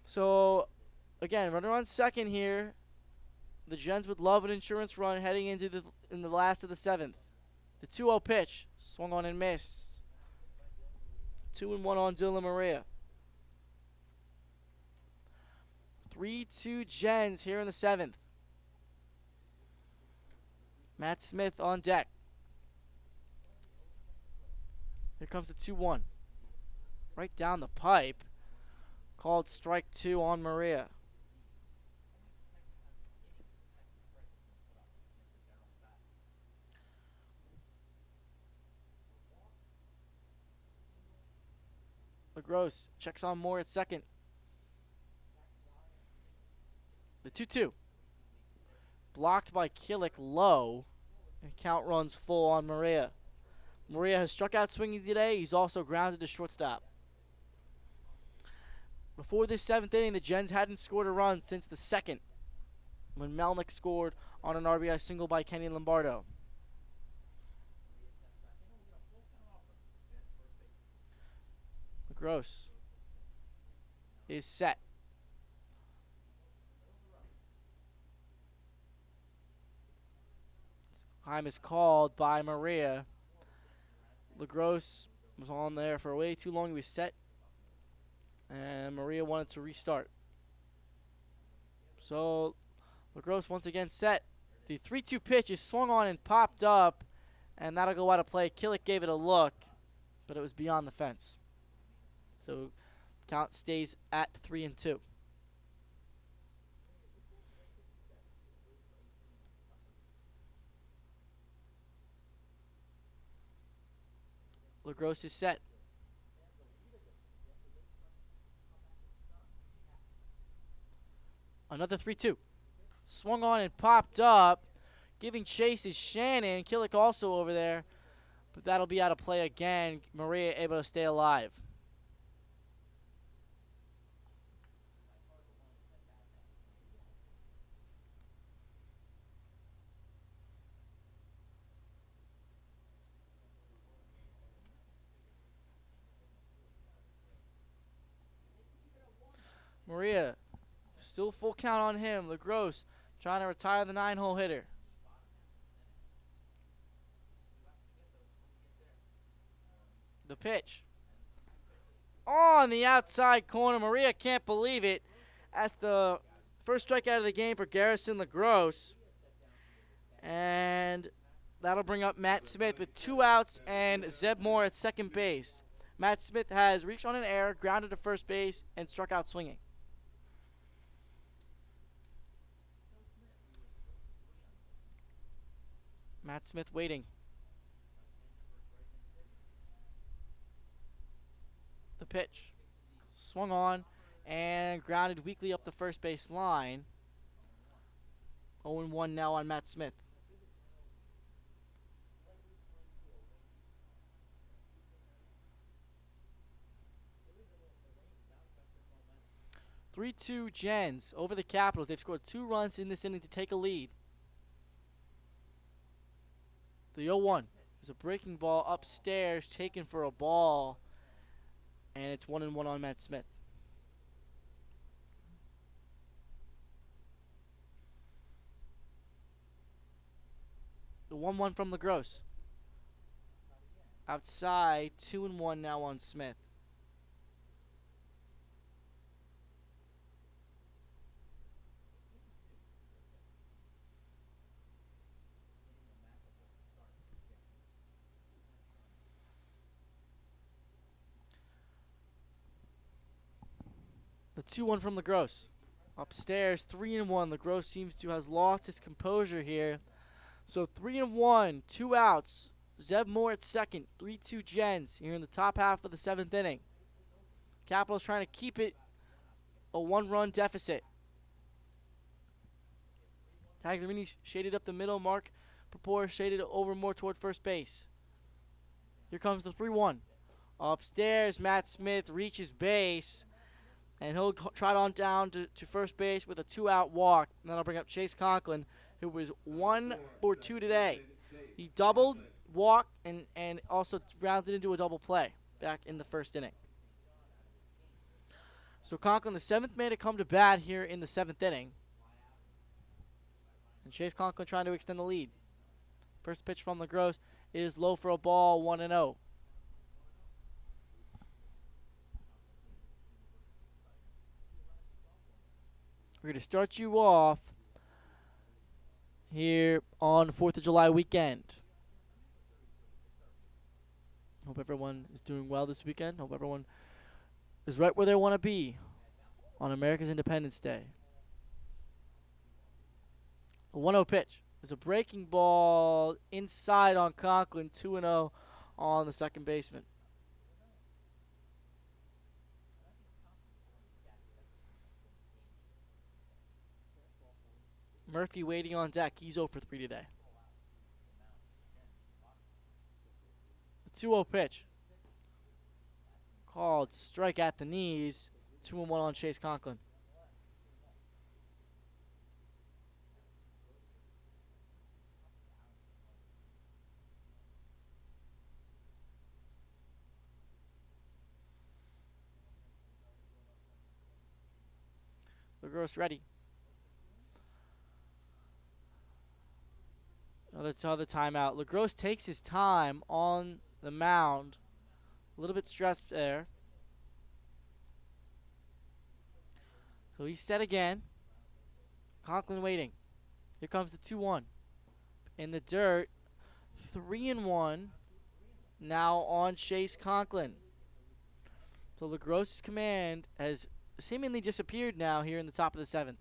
A: So, again, runner on second here. The Gens would love an insurance run heading into the last of the seventh. The 2-0 pitch, swung on and missed. 2-1 on Dylan Maria. 3-2 Gens here in the seventh. Matt Smith on deck. Here comes the 2-1. Right down the pipe. Called strike 2 on Maria. LaGrosse checks on Moore at second. The 2-2. Blocked by Killick low. And count runs full on Maria. Maria has struck out swinging today. He's also grounded to shortstop. Before this seventh inning, the Gens hadn't scored a run since the second, when Melnick scored on an RBI single by Kenny Lombardo. LaGrosse is set. Time is called by Maria. LaGrosse was on there for way too long. He was set, and Maria wanted to restart. So LaGrosse once again set. The 3-2 pitch is swung on and popped up, and that'll go out of play. Killick gave it a look, but it was beyond the fence. So count stays at 3-2. LaGrosse is set. Another 3-2. Swung on and popped up. Giving chase is Shannon. Killick also over there. But that'll be out of play again. Maria able to stay alive. Maria, still full count on him. LaGrosse trying to retire the 9-hole hitter. The pitch. On the outside corner. Maria can't believe it. That's the first strikeout of the game for Garrison LaGrosse. And that'll bring up Matt Smith with 2 outs and Zeb Moore at second base. Matt Smith has reached on an error, grounded to first base, and struck out swinging. Matt Smith waiting. The pitch. Swung on and grounded weakly up the first base line. 0-1 now on Matt Smith. Three-two Gens over the Capitals. They've scored 2 runs in this inning to take a lead. The 0-1 is a breaking ball upstairs, taken for a ball, and it's 1-1 on Matt Smith. The 1-1 from LaGrosse. Outside, 2-1 now on Smith. The 2-1 from LaGrosse. Upstairs, 3-1. LaGrosse seems to have lost his composure here. So 3-1, 2 outs. Zeb Moore at second. 3-2 Gens here in the top half of the 7th inning. Capitals trying to keep it a 1-run deficit. Tagliarini shaded up the middle. Mark Papore shaded over more toward first base. Here comes the 3-1. Upstairs, Matt Smith reaches base, and he'll trot on down to first base with a 2-out walk. And then I'll bring up Chase Conklin, who was 1 for 2 today. He doubled, walked, and also rounded into a double play back in the first inning. So Conklin, the 7th man to come to bat here in the 7th inning. And Chase Conklin trying to extend the lead. First pitch from LaGrosse is low for a ball, 1-0. We're going to start you off here on 4th of July weekend. Hope everyone is doing well this weekend. Hope everyone is right where they want to be on America's Independence Day. A 1-0 pitch. It's a breaking ball inside on Conklin, 2-0 on the second baseman. Murphy waiting on deck. He's 0 for 3 today. The 2-0 pitch. Called strike at the knees. 2-1 on Chase Conklin. LaGrosse ready. Another timeout. LaGrosse takes his time on the mound. A little bit stressed there. So he's set again. Conklin waiting. Here comes the 2-1. In the dirt. 3-1 now on Chase Conklin. So LaGrosse's command has seemingly disappeared now here in the top of the 7th.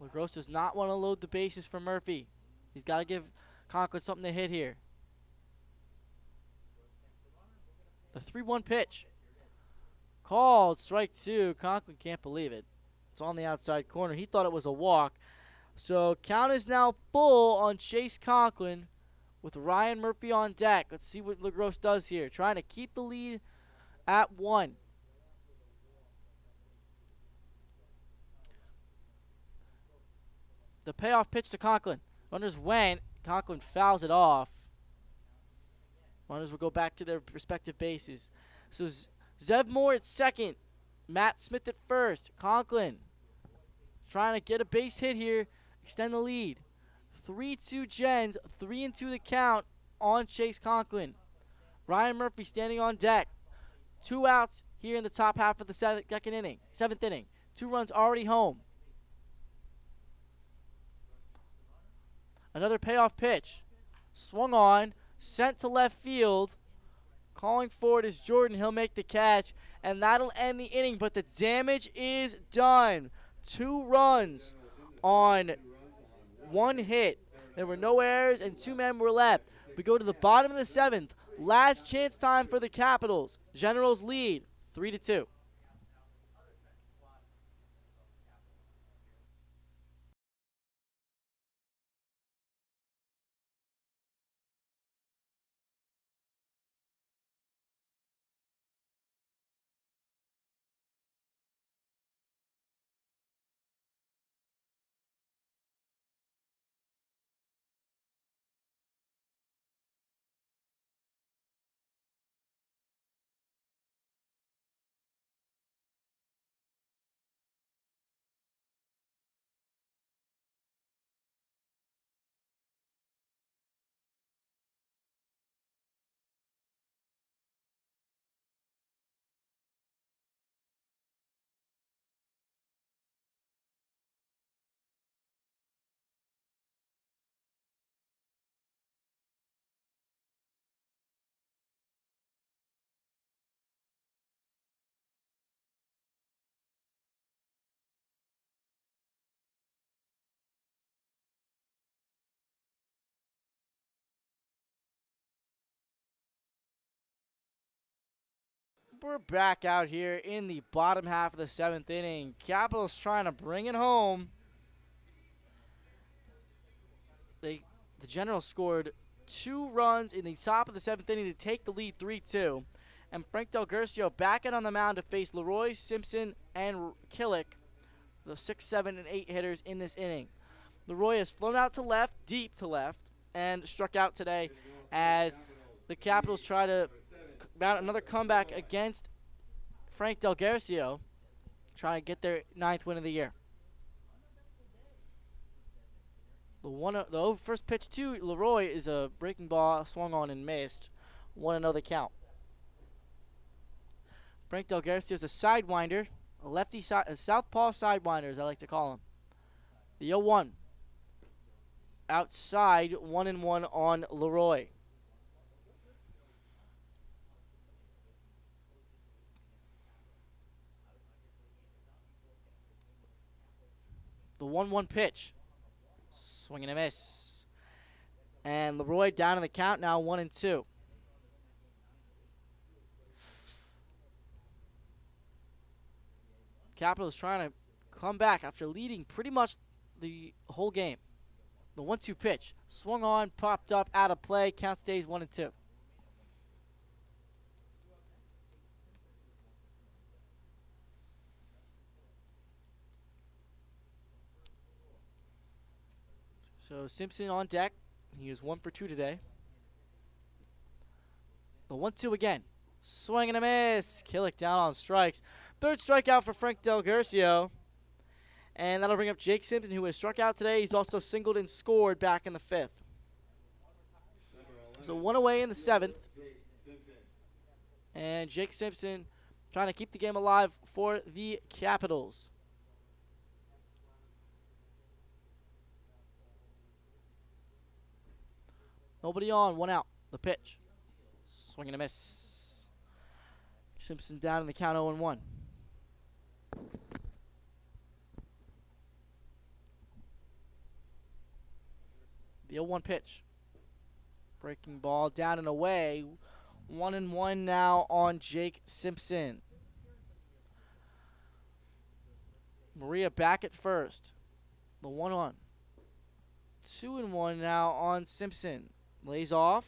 A: LaGrosse does not want to load the bases for Murphy. He's got to give Conklin something to hit here. The 3-1 pitch. Called strike 2. Conklin can't believe it. It's on the outside corner. He thought it was a walk. So count is now full on Chase Conklin with Ryan Murphy on deck. Let's see what LaGrosse does here. Trying to keep the lead at 1. The payoff pitch to Conklin. Runners went. Conklin fouls it off. Runners will go back to their respective bases. So Zev Moore at second. Matt Smith at first. Conklin trying to get a base hit here. Extend the lead. 3-2 Gens. 3-2 the count on Chase Conklin. Ryan Murphy standing on deck. 2 outs here in the top half of the 7th inning. 2 runs already home. Another payoff pitch. Swung on. Sent to left field. Calling for it is Jordan. He'll make the catch. And that'll end the inning. But the damage is done. 2 runs on 1 hit. There were no errors and 2 men were left. We go to the bottom of the 7th. Last chance time for the Capitals. Generals lead 3-2. We're back out here in the bottom half of the 7th inning. Capitals trying to bring it home. The Generals scored 2 runs in the top of the 7th inning to take the lead 3-2. And Frank Del Guercio back in on the mound to face Leroy, Simpson, and Killick, the 6, 7, and 8 hitters in this inning. Leroy has flown out to left, deep to left, and struck out today as the Capitals try to mount another comeback against Frank Del Guercio, trying to get their 9th win of the year. The first pitch to Leroy is a breaking ball, swung on and missed. 1-0 the count. Frank Del Guercio is a sidewinder, a southpaw sidewinder, as I like to call him. The 0-1. Outside, 1-1 on Leroy. The 1-1 pitch. Swing and a miss. And Leroy down in the count now, 1-2. Capitals trying to come back after leading pretty much the whole game. The 1-2 pitch. Swung on, popped up, out of play. Count stays 1-2. So Simpson on deck. He is 1 for 2 today. The 1-2 again. Swing and a miss. Killick down on strikes. 3rd strikeout for Frank Del Guercio. And that'll bring up Jake Simpson, who has struck out today. He's also singled and scored back in the 5th. So 1 away in the 7th. And Jake Simpson trying to keep the game alive for the Capitals. Nobody on, 1 out. The pitch. Swing and a miss. Simpson down in the count 0-1. The 0-1 pitch. Breaking ball down and away. 1-1 now on Jake Simpson. Maria back at first. The 1-1. 2-1 now on Simpson. Lays off.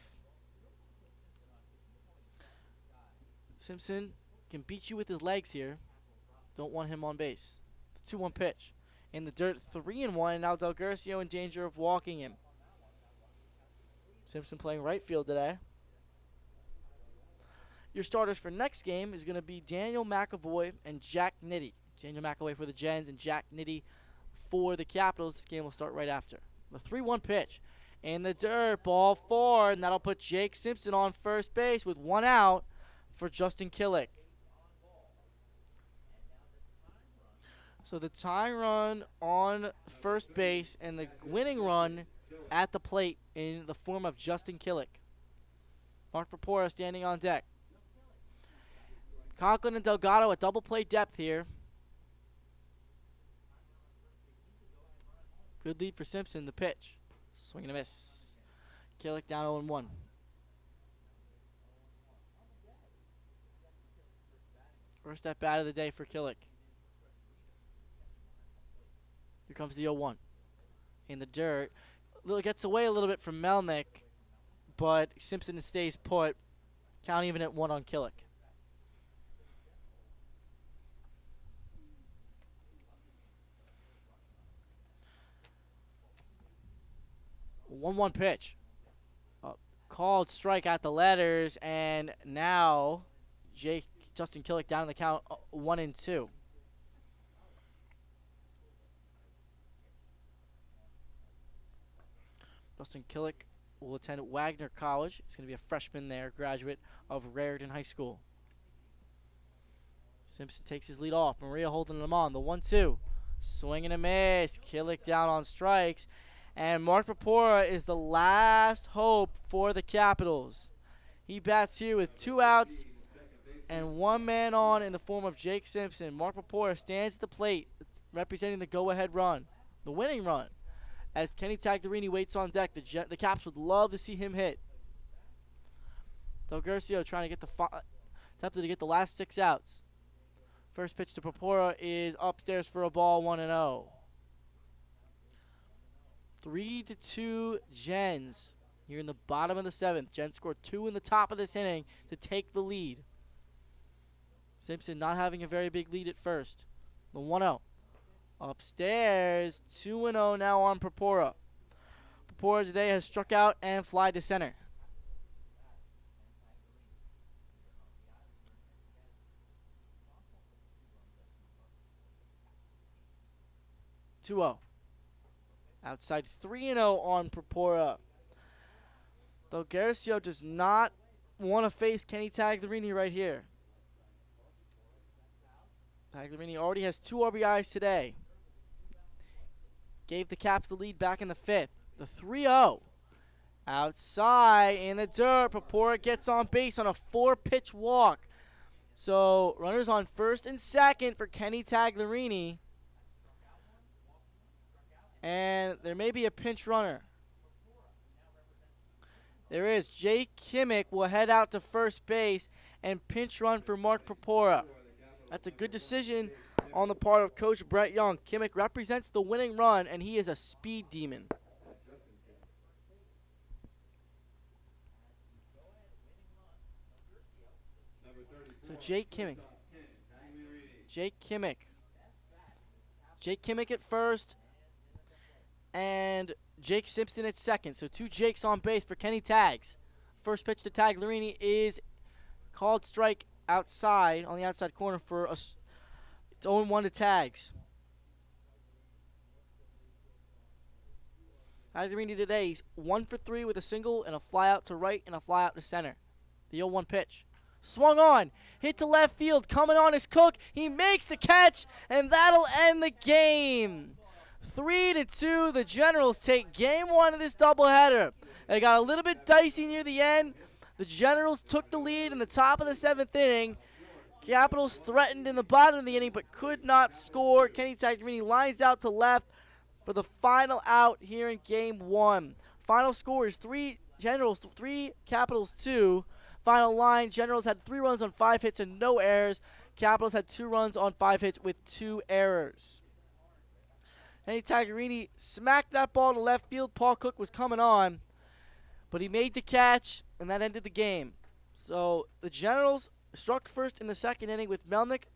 A: Simpson can beat you with his legs here. Don't want him on base. The 2-1 pitch. In the dirt, 3-1. Now Del Guercio in danger of walking him. Simpson playing right field today. Your starters for next game is going to be Daniel McAvoy and Jack Nitty. Daniel McAvoy for the Gens and Jack Nitty for the Capitals. This game will start right after. The 3-1 pitch. In the dirt, ball 4, and that'll put Jake Simpson on first base with 1 out for Justin Killick. So the tying run on first base and the winning run at the plate in the form of Justin Killick. Mark Papora standing on deck. Conklin and Delgado at double play depth here. Good lead for Simpson. The pitch. Swing and a miss. Killick down 0-1. First at bat of the day for Killick. Here comes the 0-1. In the dirt. Gets away a little bit from Melnick, but Simpson stays put. Count even at 1 on Killick. A 1-1 pitch. Called strike at the letters, and now Justin Killick down in the count 1-2. Justin Killick will attend Wagner College. He's going to be a freshman there, graduate of Raritan High School. Simpson takes his lead off. Maria holding him on. The 1-2. Swing and a miss. Killick down on strikes. And Mark Papora is the last hope for the Capitals. He bats here with 2 outs and 1 man on in the form of Jake Simpson. Mark Papora stands at the plate, representing the go-ahead run, the winning run. As Kenny Tagdarini waits on deck, the Caps would love to see him hit. Del Guercio trying to get attempted to get the last 6 outs. First pitch to Purpura is upstairs for a ball, 1-0. 3-2 Gens here in the bottom of the 7th. Gens scored 2 in the top of this inning to take the lead. Simpson not having a very big lead at first. The 1-0. Upstairs, 2-0 now on Purpura. Purpura today has struck out and fly to center. 2-0. Outside 3-0 on Purpura. Though Garcia does not want to face Kenny Tagliarini right here. Tagliarini already has 2 RBIs today. Gave the Caps the lead back in the 5th. The 3-0. Outside in the dirt. Purpura gets on base on a 4-pitch walk. So runners on first and second for Kenny Tagliarini. And there may be a pinch runner. There is. Jay Kimmick will head out to first base and pinch run for Mark Purpura. That's a good decision on the part of Coach Brett Young. Kimmick represents the winning run, and he is a speed demon. So Jake Kimmick. Jake Kimmick at first. And Jake Simpson at second. So 2 Jakes on base for Kenny Tags. First pitch to Tagliarini is called strike outside on the outside corner for it's 0-1 to Tags. Tagliarini today, he's 1 for 3 with a single and a fly out to right and a fly out to center. The 0-1 pitch. Swung on, hit to left field, coming on is Cook. He makes the catch, and that'll end the game. 3-2, the Generals take game 1 of this doubleheader. They got a little bit dicey near the end. The Generals took the lead in the top of the 7th inning. Capitals threatened in the bottom of the inning but could not score. Kenny Tagliarini lines out to left for the final out here in game 1. Final score is 3 Generals 3, Capitals 2. Final line, Generals had 3 runs on 5 hits and no errors. Capitals had 2 runs on 5 hits with 2 errors. Kenny Tagliarini smacked that ball to left field. Paul Cook was coming on, but he made the catch, and that ended the game. So the Generals struck first in the 2nd inning with Melnick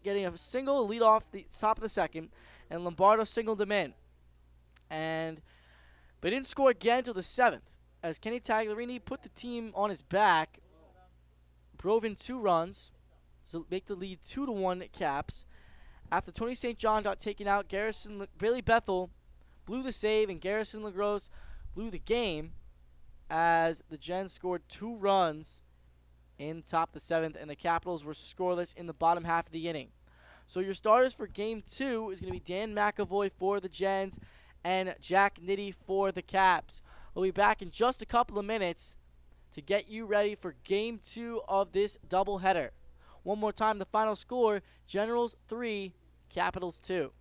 A: getting a single lead off the top of the 2nd, and Lombardo singled him in. And they didn't score again until the 7th, as Kenny Tagliarini put the team on his back, drove in 2 runs, to make the lead 2-1 Caps. After Tony St. John got taken out, Billy Bethel blew the save, and Garrison LaGrosse blew the game as the Gens scored 2 runs in top of the 7th, and the Capitals were scoreless in the bottom half of the inning. So your starters for Game 2 is going to be Dan McAvoy for the Gens and Jack Nitty for the Caps. We'll be back in just a couple of minutes to get you ready for Game 2 of this doubleheader. One more time, the final score, Generals 3, Capitals 2.